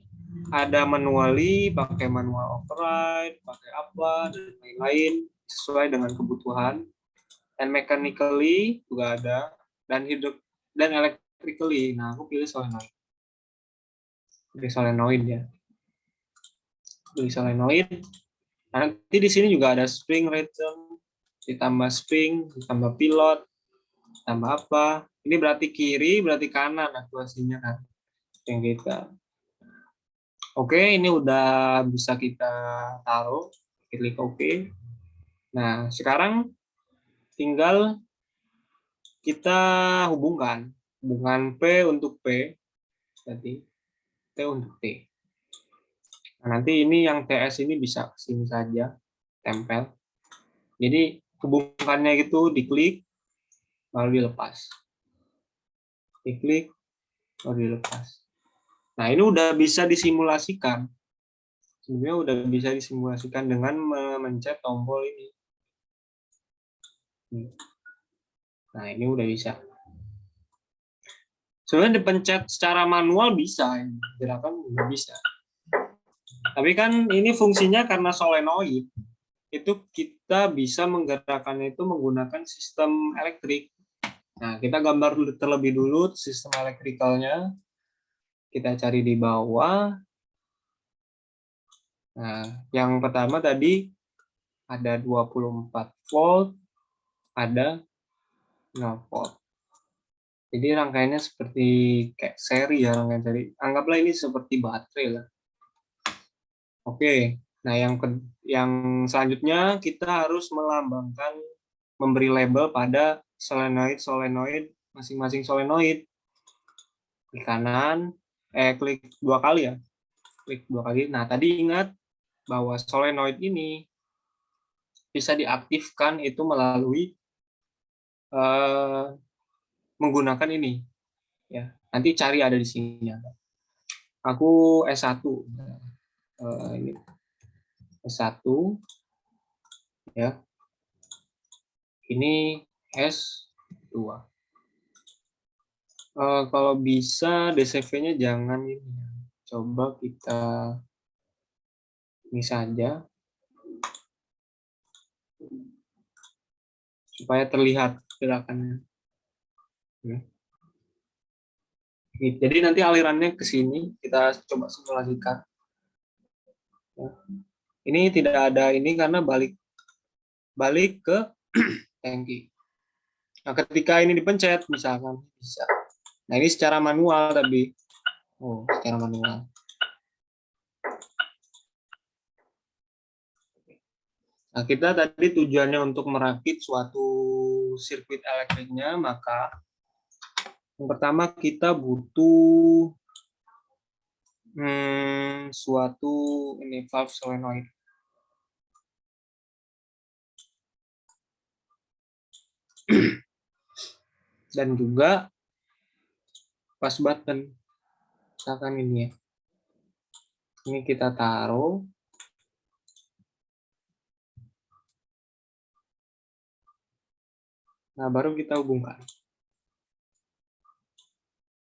ada manually, pakai manual override, pakai apa, dan lain-lain sesuai dengan kebutuhan. And mechanically juga ada, dan electrically. Nah, aku pilih solenoid. Pilih solenoid ya. Pilih solenoid. Nah, nanti di sini juga ada spring return, ditambah spring, ditambah pilot, ditambah apa. Ini berarti kiri, berarti kanan aktuasinya kan. Yang kita. Oke, ini udah bisa kita taruh. Klik OK. Nah, sekarang tinggal kita hubungkan P untuk P, berarti T untuk T. Nah, nanti ini yang TS ini bisa ke sini saja, tempel. Jadi hubungannya itu diklik, lalu dilepas. Diklik, lalu dilepas. Nah, ini udah bisa disimulasikan. Sebenarnya udah bisa disimulasikan dengan memencet tombol ini. Nah, ini udah bisa. Sebenarnya dipencet secara manual bisa, gerakan juga bisa. Tapi kan ini fungsinya karena solenoid, itu kita bisa menggerakkannya itu menggunakan sistem elektrik. Nah, kita gambar terlebih dulu sistem elektrikalnya. Kita cari di bawah. Nah, yang pertama tadi ada 24 volt, ada 0 volt. Jadi rangkaiannya seperti kayak seri ya, rangkaian seri. Anggaplah ini seperti baterai lah. Oke, nah yang selanjutnya kita harus melambangkan, memberi label pada solenoid masing-masing solenoid. Klik kanan, klik 2 kali ya, klik 2 kali. Nah tadi ingat bahwa solenoid ini bisa diaktifkan itu melalui menggunakan ini, ya. Nanti cari ada di sini. Aku S1, ini S1, ya. Ini S2. Kalau bisa DCV-nya jangan ini. Coba kita ini saja supaya terlihat gerakannya. Jadi nanti alirannya ke sini, kita coba simulasikan. Ini tidak ada ini karena balik ke tangki. Nah, ketika ini dipencet, misalkan bisa. Nah, ini secara manual tapi, secara manual. Nah, kita tadi tujuannya untuk merakit suatu sirkuit elektriknya, maka yang pertama kita butuh suatu ini valve solenoid. Dan juga pas button. Misalkan ini ya. Ini kita taruh. Nah, baru kita hubungkan.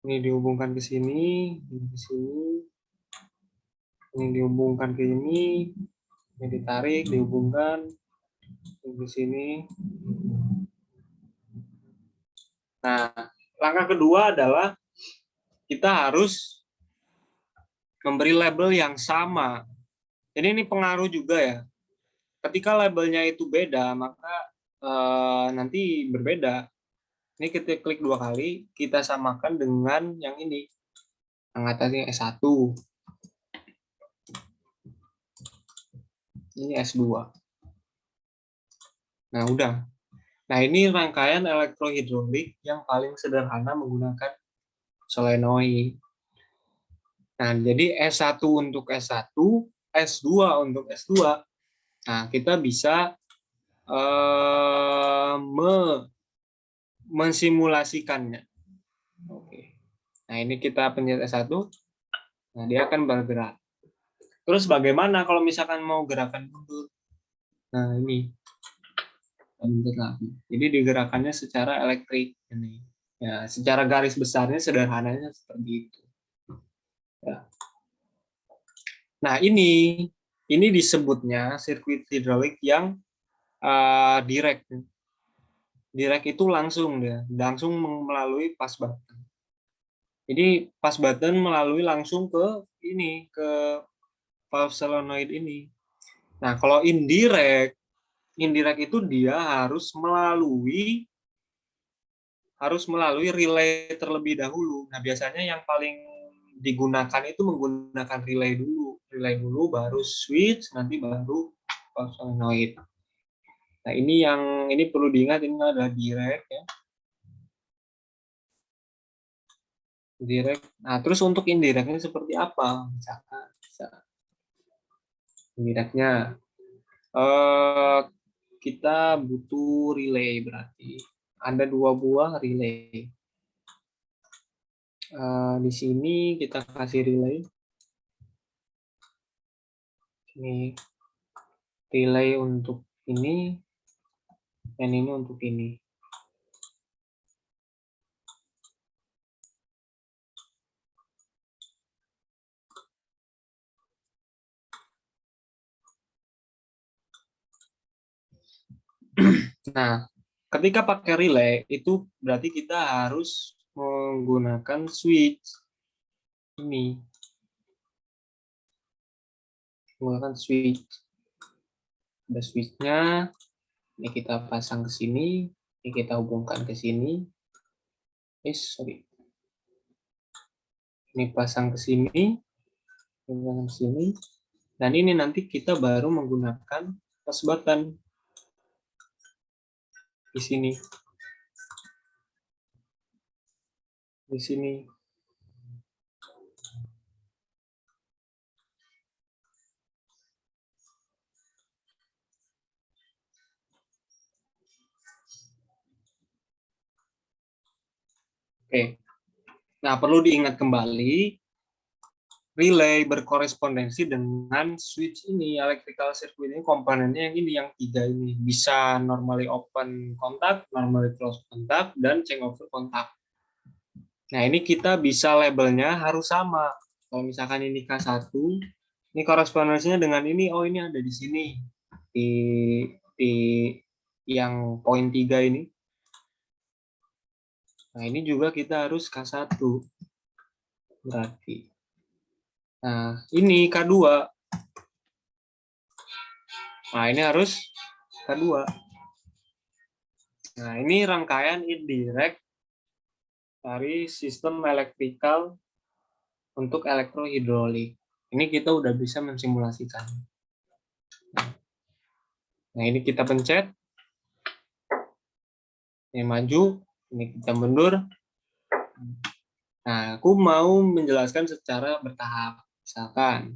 Ini dihubungkan ke sini, ini ke sini. Ini dihubungkan ke ini ditarik, dihubungkan ke sini. Nah, langkah kedua adalah kita harus memberi label yang sama. Jadi ini pengaruh juga ya. Ketika labelnya itu beda, maka nanti berbeda. Ini kita klik 2 kali, kita samakan dengan yang ini. Yang atasnya S1. Ini S2. Nah, udah. Nah, ini rangkaian elektrohidrolik yang paling sederhana menggunakan solenoid. Nah, jadi S1 untuk S1, S2 untuk S2. Nah, kita bisa mensimulasikannya. Oke. Nah, ini kita pencet S1. Nah, dia akan bergerak. Terus bagaimana kalau misalkan mau gerakan mundur? Nah, ini. Jadi digerakannya secara elektrik ini. Ya, secara garis besarnya sederhananya seperti itu. Ya. Nah, ini disebutnya sirkuit hidrolik yang direct. Direct itu langsung melalui pas button. Jadi pas button melalui langsung ke valve solenoid ini. Nah, kalau indirect itu dia harus melalui relay terlebih dahulu. Nah, biasanya yang paling digunakan itu menggunakan relay dulu. Relay dulu baru switch, nanti baru solenoid. Nah, ini perlu diingat, ini adalah direct ya. Direct. Nah, terus untuk indirectnya seperti apa? Misalkan indirectnya kita butuh relay, berarti ada 2 buah relay. Di sini kita kasih relay. Ini relay untuk ini, dan ini untuk ini. Nah, ketika pakai relay itu berarti kita harus menggunakan switch ini. Menggunakan switch. Ada switch-nya. Ini kita pasang ke sini, ini kita hubungkan ke sini. Ini pasang ke sini, hubungkan ke sini. Dan ini nanti kita baru menggunakan push button di sini. Di sini. Oke. Nah, perlu diingat kembali, relay berkorespondensi dengan switch ini, electrical circuit ini, komponennya yang ini, yang 3 ini. Bisa normally open kontak, normally close kontak, dan changeover kontak. Nah, ini kita bisa labelnya harus sama. Kalau misalkan ini K1, ini korespondensinya dengan ini, oh ini ada di sini. Di yang poin 3 ini. Nah, ini juga kita harus K1. Berarti. Nah, ini K2. Nah, ini harus K2. Nah, ini rangkaian indirect dari sistem elektrikal untuk elektrohidrolik. Ini kita udah bisa mensimulasikan. Nah, ini kita pencet. Ini maju, ini kita mundur. Nah, aku mau menjelaskan secara bertahap. Misalkan,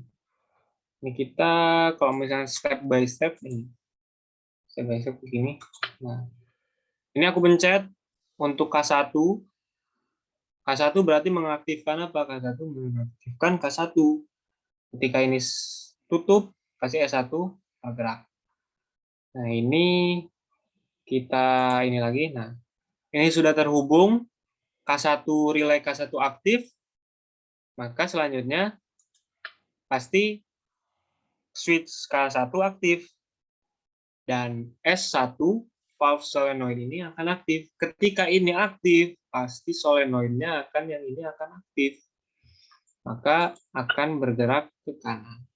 ini kita kalau misalnya step by step ini, step by step begini. Nah, ini aku pencet untuk K1. K1 berarti mengaktifkan apa? K1 mengaktifkan K1. Ketika ini tutup, kasih S1, bergerak. Nah, ini kita ini lagi. Nah, ini sudah terhubung. K1 relay K1 aktif. Maka selanjutnya pasti switch K1 aktif. Dan S1 valve solenoid ini akan aktif. Ketika ini aktif, pasti solenoidnya yang ini akan aktif. Maka akan bergerak ke kanan.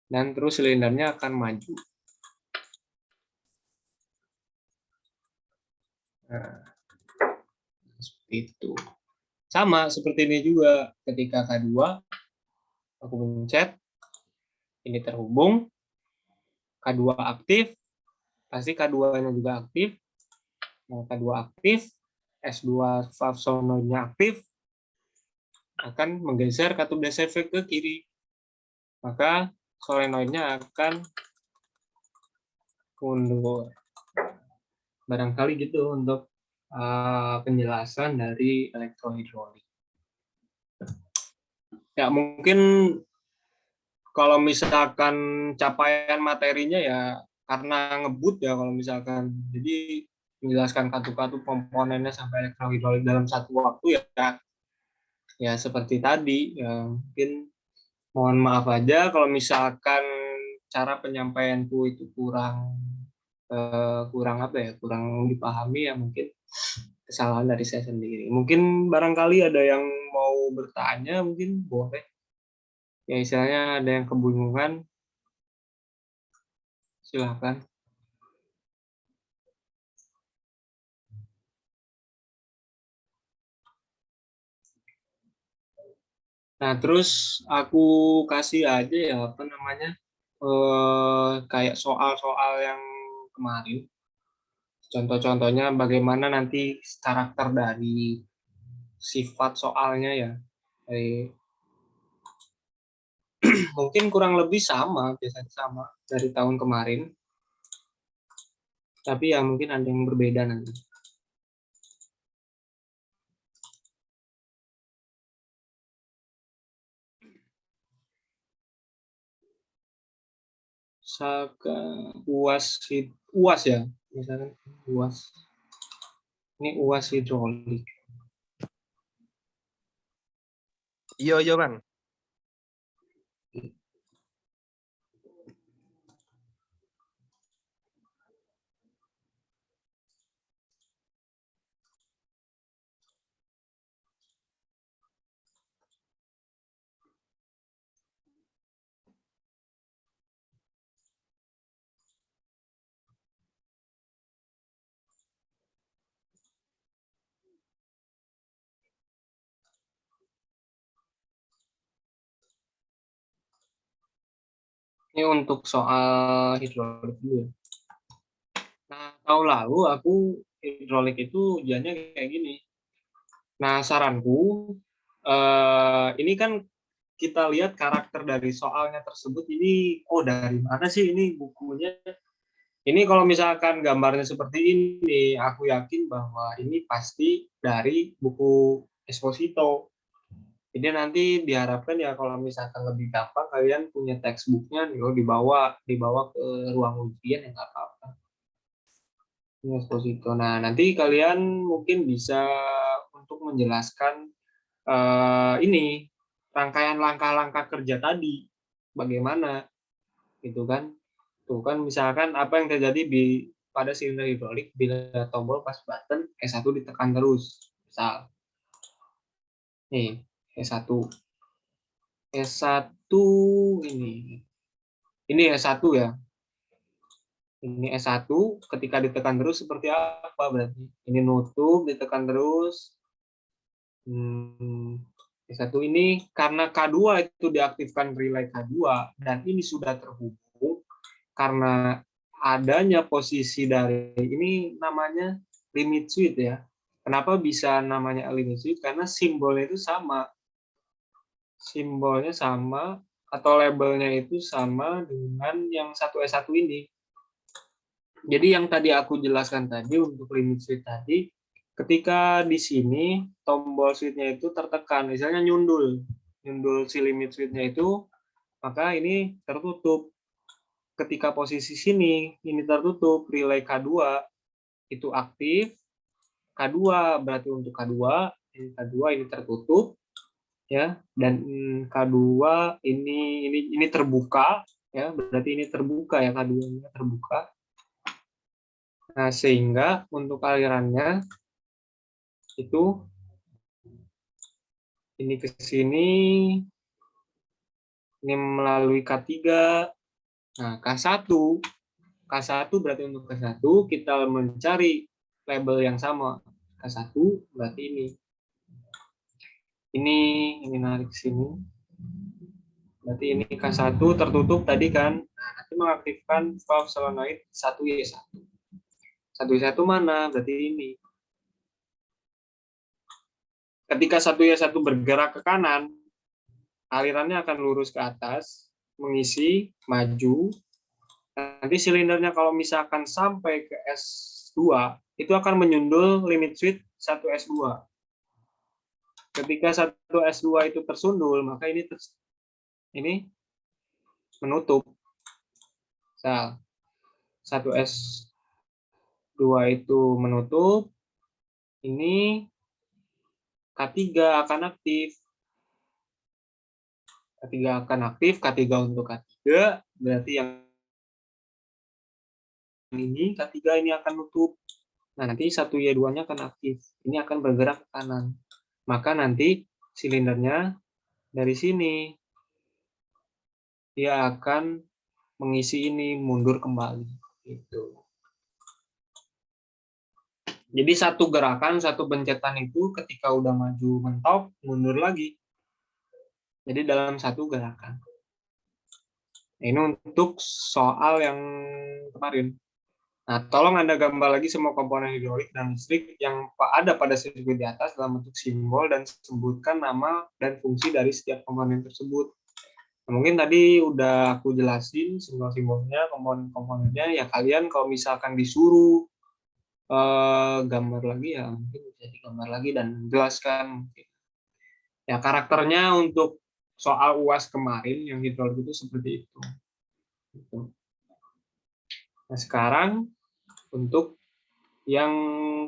Dan terus silindernya akan maju. Nah, seperti itu. Sama seperti ini juga. Ketika K2, aku pencet, ini terhubung, K2 aktif, pasti K2-nya juga aktif. Nah, K2 aktif, S2 valve solenoidnya aktif, akan menggeser katup DC ke kiri. Maka solenoidnya akan mundur. Barangkali gitu untuk penjelasan dari elektrohidrolik. Ya, mungkin kalau misalkan capaian materinya ya karena ngebut ya kalau misalkan. Jadi menjelaskan katup-katup komponennya sampai elektrohidrolik dalam satu waktu ya seperti tadi ya, mungkin mohon maaf aja kalau misalkan cara penyampaianku itu kurang apa ya, kurang dipahami ya, mungkin kesalahan dari saya sendiri. Mungkin barangkali ada yang mau bertanya, mungkin boleh. Ya istilahnya ada yang kebingungan, Silakan. Nah, terus aku kasih aja ya apa namanya kayak soal-soal yang kemarin. Contoh-contohnya bagaimana nanti karakter dari sifat soalnya ya. Eh, mungkin kurang lebih sama, biasanya sama dari tahun kemarin. Tapi ya mungkin ada yang berbeda nanti. Saka UAS UAS ya, misalkan UAS. Ini UAS hidrolik. Iya Bang. Ini untuk soal hidrolik dulu ya. Nah, tahun lalu aku hidrolik itu ujiannya kayak gini. Nah, saranku, ini kan kita lihat karakter dari soalnya tersebut ini, oh dari mana sih ini bukunya? Ini kalau misalkan gambarnya seperti ini, aku yakin bahwa ini pasti dari buku Esposito. Jadi nanti diharapkan ya kalau misalkan lebih gampang kalian punya textbooknya, dibawa ke ruang ujian ya nggak apa-apa. Ini Esposito. Nah nanti kalian mungkin bisa untuk menjelaskan ini rangkaian langkah-langkah kerja tadi bagaimana gitu kan. Tuh kan misalkan apa yang terjadi pada silinder hidrolik bila tombol pas button E1 ditekan terus. Misal nih E1 E1 ini. Ini E1 ya. Ini E1 ketika ditekan terus seperti apa berarti? Ini nutup ditekan terus. E1 ini karena K2 itu diaktifkan relay K2 dan ini sudah terhubung karena adanya posisi dari ini namanya limit switch ya. Kenapa bisa namanya limit switch? Karena simbolnya itu sama. Simbolnya sama atau labelnya itu sama dengan yang 1S1 ini. Jadi yang tadi aku jelaskan tadi untuk limit switch tadi, ketika di sini tombol switch-nya itu tertekan, misalnya nyundul si limit switch-nya itu, maka ini tertutup. Ketika posisi sini, ini tertutup, relay K2 itu aktif, K2 berarti untuk K2, ini tertutup, ya, dan K2 ini terbuka, ya, berarti ini terbuka ya K2-nya terbuka. Nah, sehingga untuk alirannya itu ini ke sini, ini melalui K3. Nah, K1 berarti untuk K1 kita mencari label yang sama. K1 berarti ini. Ini narik ke sini. Berarti ini K1 tertutup tadi kan. Nah, nanti mengaktifkan valve solenoid 1Y1. 1Y1 mana? Berarti ini. Ketika 1Y1 bergerak ke kanan, alirannya akan lurus ke atas, mengisi, maju. Nanti silindernya kalau misalkan sampai ke S2, itu akan menyundul limit switch 1S2. Ketika 1S2 itu tersundul, maka ini menutup. Misal 1S2 itu menutup, ini K3 akan aktif. K3 akan aktif, K3 untuk K3, berarti yang ini K3 ini akan nutup. Nah, nanti 1Y2-nya akan aktif. Ini akan bergerak ke kanan. Maka nanti silindernya dari sini dia akan mengisi ini, mundur kembali. Gitu. Jadi satu gerakan, satu pencetan itu ketika udah maju mentok, mundur lagi. Jadi dalam satu gerakan. Ini untuk soal yang kemarin. Nah, tolong Anda gambar lagi semua komponen hidrolik dan listrik yang ada pada sirkuit di atas dalam bentuk simbol dan sebutkan nama dan fungsi dari setiap komponen tersebut. Nah, mungkin tadi udah aku jelasin simbol-simbolnya, komponen-komponennya. Ya kalian kalau misalkan disuruh gambar lagi ya mungkin bisa digambar lagi dan jelaskan. Ya karakternya untuk soal UAS kemarin yang hidrolik itu seperti itu. Nah sekarang untuk yang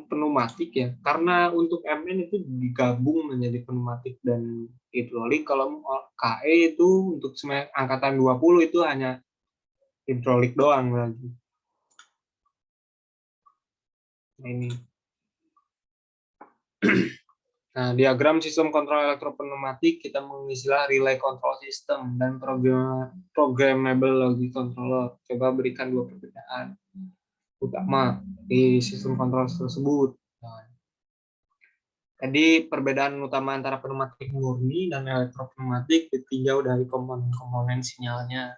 pneumatik ya, karena untuk MN itu digabung menjadi pneumatik dan hidrolik. Kalau KE itu untuk angkatan 20 itu hanya hidrolik doang lagi. Nah, ini. Nah, diagram sistem kontrol elektropneumatik kita mengistilah relay control system dan programmable logic controller. Coba berikan dua perbedaan utama di sistem kontrol tersebut. Nah, jadi perbedaan utama antara pneumatik murni dan elektropneumatik ditinjau dari komponen-komponen sinyalnya.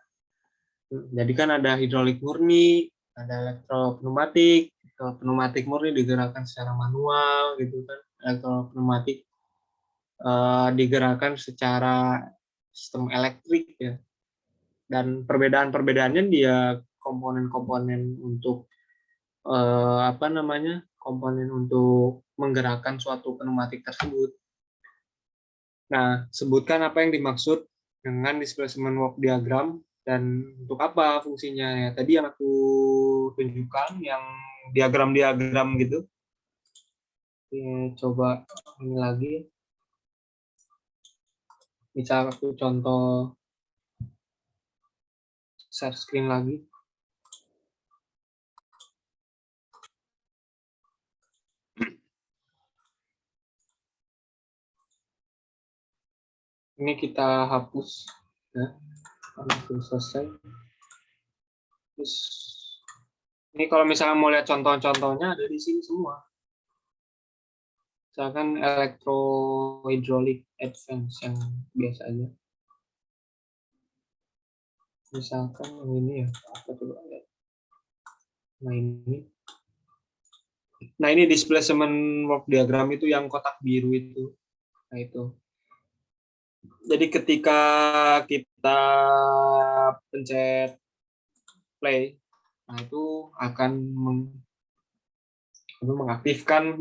Jadi kan ada hidrolik murni, ada elektropneumatik. Pneumatik murni digerakkan secara manual, gitu kan. Elektropneumatik digerakkan secara sistem elektrik ya. Dan perbedaan-perbedaannya dia komponen-komponen untuk komponen untuk menggerakkan suatu pneumatik tersebut. Nah, sebutkan apa yang dimaksud dengan displacement work diagram dan untuk apa fungsinya ya. Tadi yang aku tunjukkan yang diagram-diagram gitu. Oke, coba ini lagi. Misal aku contoh share screen lagi. Ini kita hapus ya. Karena sudah selesai. Terus ini kalau misalnya mau lihat contoh-contohnya ada di sini semua. Misalkan electrohydraulic advance yang biasa aja. Misalkan yang ini ya, apa coba lihat. Nah ini. Nah ini displacement work diagram itu yang kotak biru itu. Nah itu. Jadi ketika kita pencet play, nah itu akan mengaktifkan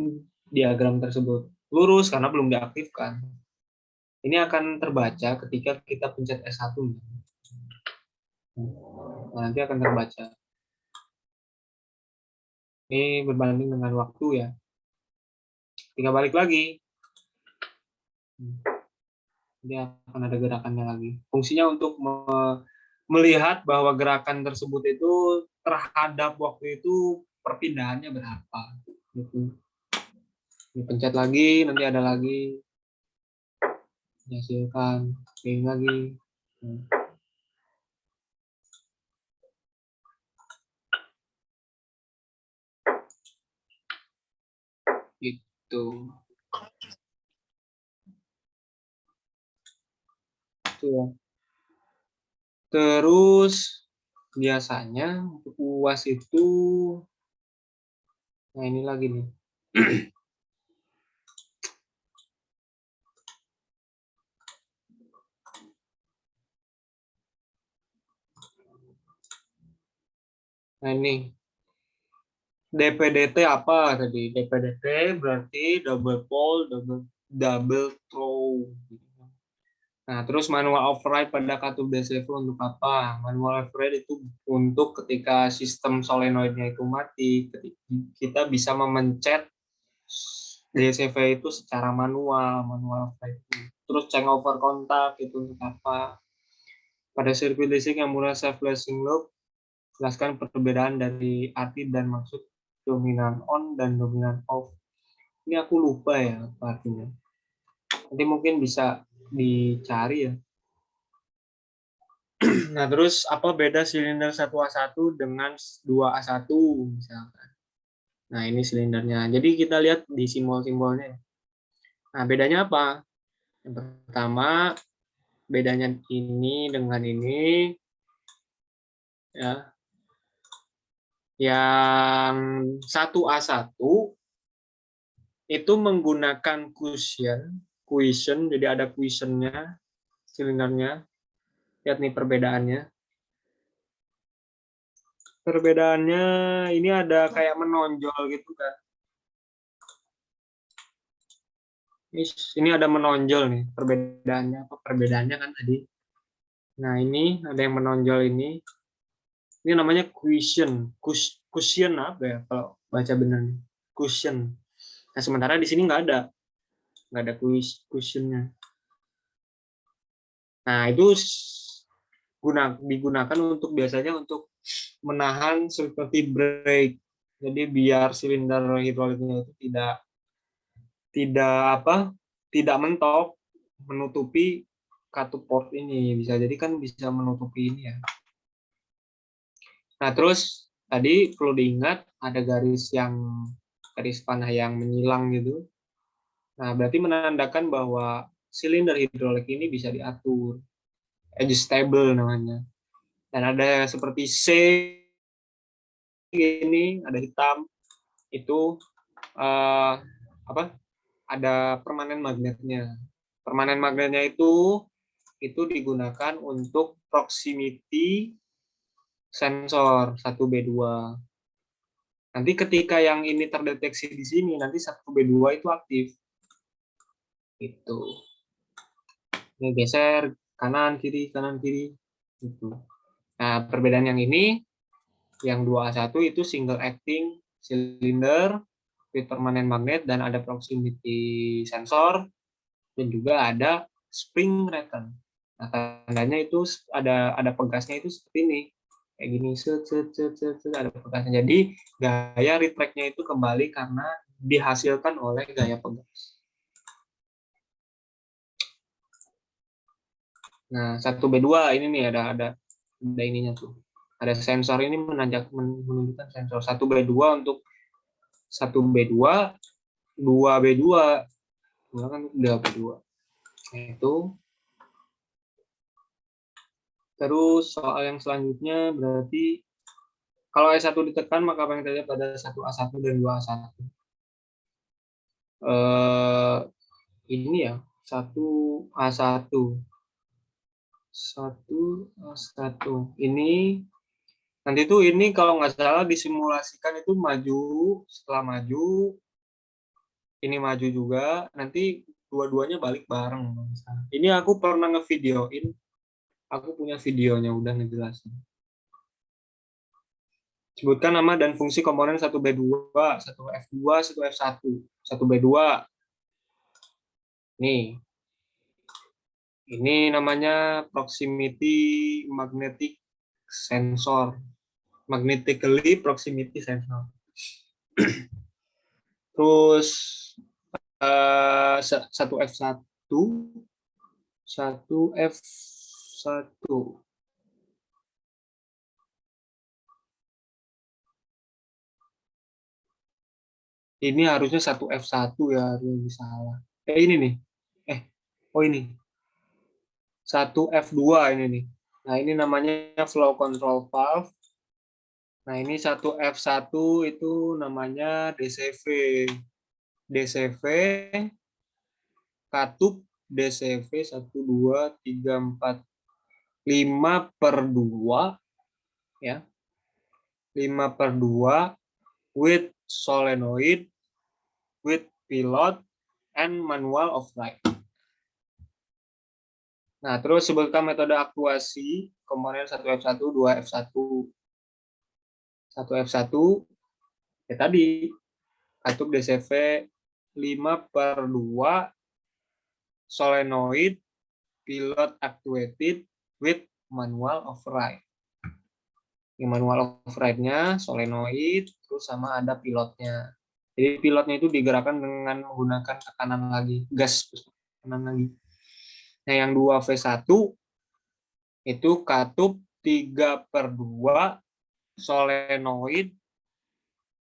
diagram tersebut. Lurus karena belum diaktifkan. Ini akan terbaca ketika kita pencet S1. Nah, nanti akan terbaca. Ini berbanding dengan waktu ya. Tinggal balik lagi. Dia akan ada gerakannya lagi. Fungsinya untuk melihat bahwa gerakan tersebut itu terhadap waktu itu perpindahannya berapa. Gitu. Dipencet lagi, nanti ada lagi. Dihasilkan, pilih lagi. Gitu. Itu ya. Terus biasanya untuk UAS itu, nah ini lagi nih. Nah ini DPDT apa tadi? DPDT berarti double pole, double throw. Nah, terus manual override pada kartu DCV untuk apa? Manual override itu untuk ketika sistem solenoidnya itu mati, kita bisa memencet DCV itu secara manual override. Terus changeover kontak itu untuk apa? Pada sirkuit listrik yang mulai self-flashing loop, jelaskan perbedaan dari arti dan maksud dominan on dan dominan off. Ini aku lupa ya artinya. Nanti mungkin bisa dicari ya. Nah, terus apa beda silinder 1A1 dengan 2A1 misalkan. Nah, ini silindernya. Jadi kita lihat di simbol-simbolnya. Nah, bedanya apa? Yang pertama, bedanya ini dengan ini, ya. Yang 1A1 itu menggunakan cushion, jadi ada cushionnya, silindernya. Lihat nih perbedaannya. Perbedaannya ini ada kayak menonjol gitu kan. Ini ada menonjol nih perbedaannya. Apa perbedaannya kan tadi? Nah, ini ada yang menonjol ini. Ini namanya cushion. Cushion apa ya kalau baca benar? Cushion. Nah, sementara di sini nggak ada cushionnya. Nah, itu digunakan untuk biasanya untuk menahan seperti brake. Jadi biar silinder hidroliknya itu tidak mentok menutupi katup port ini. Bisa jadi kan bisa menutupi ini ya. Nah, terus tadi perlu diingat ada garis panah yang menyilang gitu. Nah, berarti menandakan bahwa silinder hidrolik ini bisa diatur. Adjustable namanya. Dan ada seperti C ini, ada hitam, itu apa? Ada permanen magnetnya. Permanen magnetnya itu digunakan untuk proximity sensor 1B2. Nanti ketika yang ini terdeteksi di sini, nanti 1B2 itu aktif. Itu. Ini geser kanan kiri gitu. Nah, perbedaan yang ini yang 2A1 itu single acting cylinder with permanent magnet dan ada proximity sensor dan juga ada spring return. Nah, tandanya itu ada pegasnya itu seperti ini. Kayak gini, ada pegasnya. Jadi gaya retract-nya itu kembali karena dihasilkan oleh gaya pegas. Nah, 1B2 ini nih ada ininya tuh. Ada sensor ini menunjukkan sensor 1B2 untuk 1B2, 2B2. Kan 2B2. Itu. Terus soal yang selanjutnya berarti kalau S1 ditekan maka apa yang terjadi pada 1A1 dan 2A1. Ini ya, 1A1. 1A1. Ini nanti tuh ini kalau nggak salah disimulasikan itu maju, setelah maju ini maju juga, nanti dua-duanya balik bareng. Ini aku pernah ngevideoin, aku punya videonya udah ngejelasin. Sebutkan nama dan fungsi komponen 1B2, 1F2, 1F1. 1B2. Nih. Ini namanya proximity magnetic sensor. Magnetically proximity sensor. Terus 1F1, 1F1. Ini harusnya 1F1 ya, harusnya salah. Ini nih. Oh ini. 1F2 ini nih. Nah, ini namanya flow control valve. Nah, ini 1F1 itu namanya DCV. DCV katup DCV 1, 2, 3, 4, 5/2 ya. 5/2 with solenoid, with pilot, and manual override. Nah, terus sebutkan metode aktuasi komponen 1F1, 2F1. 1F1 ya tadi katup DCV 5/2 solenoid, pilot actuated with manual override. Yang manual override-nya solenoid, terus sama ada pilotnya. Jadi pilotnya itu digerakkan dengan menggunakan tekanan lagi, gas tekanan lagi. Nah, yang 2V1 Itu katup 3/2 solenoid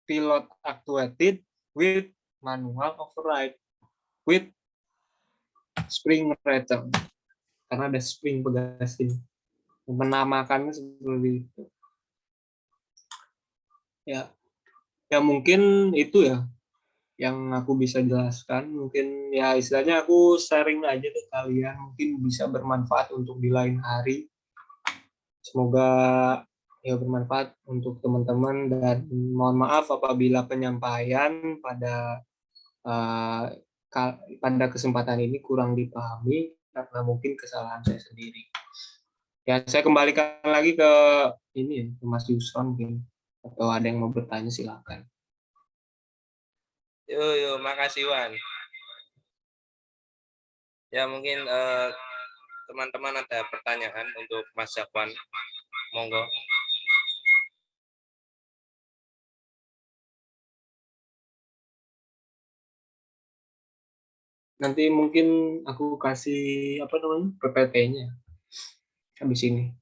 pilot actuated with manual override with spring return. Karena ada spring pegas ini. Menamakannya seperti itu. Ya mungkin itu ya yang aku bisa jelaskan. Mungkin ya istilahnya aku sharing aja ke kalian, mungkin bisa bermanfaat untuk di lain hari. Semoga ya bermanfaat untuk teman-teman, dan mohon maaf apabila penyampaian pada kesempatan ini kurang dipahami karena mungkin kesalahan saya sendiri. Ya, saya kembalikan lagi ke ini ya, ke Mas Yusron mungkin, atau ada yang mau bertanya silakan. Yo, makasih Wan. Ya mungkin teman-teman ada pertanyaan untuk Mas Zakwan. Monggo. Nanti mungkin aku kasih PPT-nya habis ini.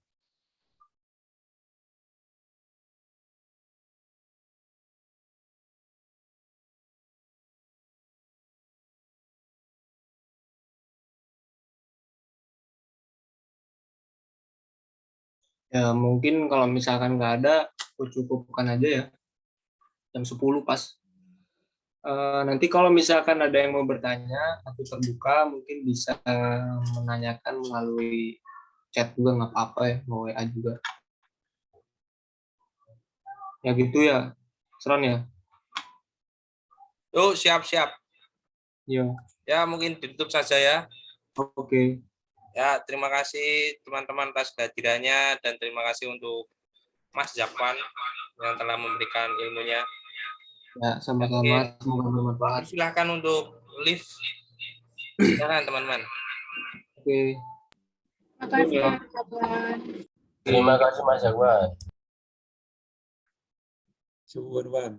Ya mungkin kalau misalkan nggak ada, aku cukupkan aja ya. Jam 10 pas. Nanti kalau misalkan ada yang mau bertanya, aku terbuka, mungkin bisa menanyakan melalui chat juga, nggak apa-apa ya, mau WA juga. Ya gitu ya, Sron ya. Yo, siap. Iya, Ya mungkin ditutup saja ya. oke. Ya, terima kasih teman-teman atas kehadirannya dan terima kasih untuk Mas Zakwan yang telah memberikan ilmunya. Ya, sama-sama. Semoga bermanfaat. Silahkan untuk live. Silakan teman-teman. Oke. Makasih Ya. ya, kawan. Terima kasih Mas Zakwan. Suwun, Wan.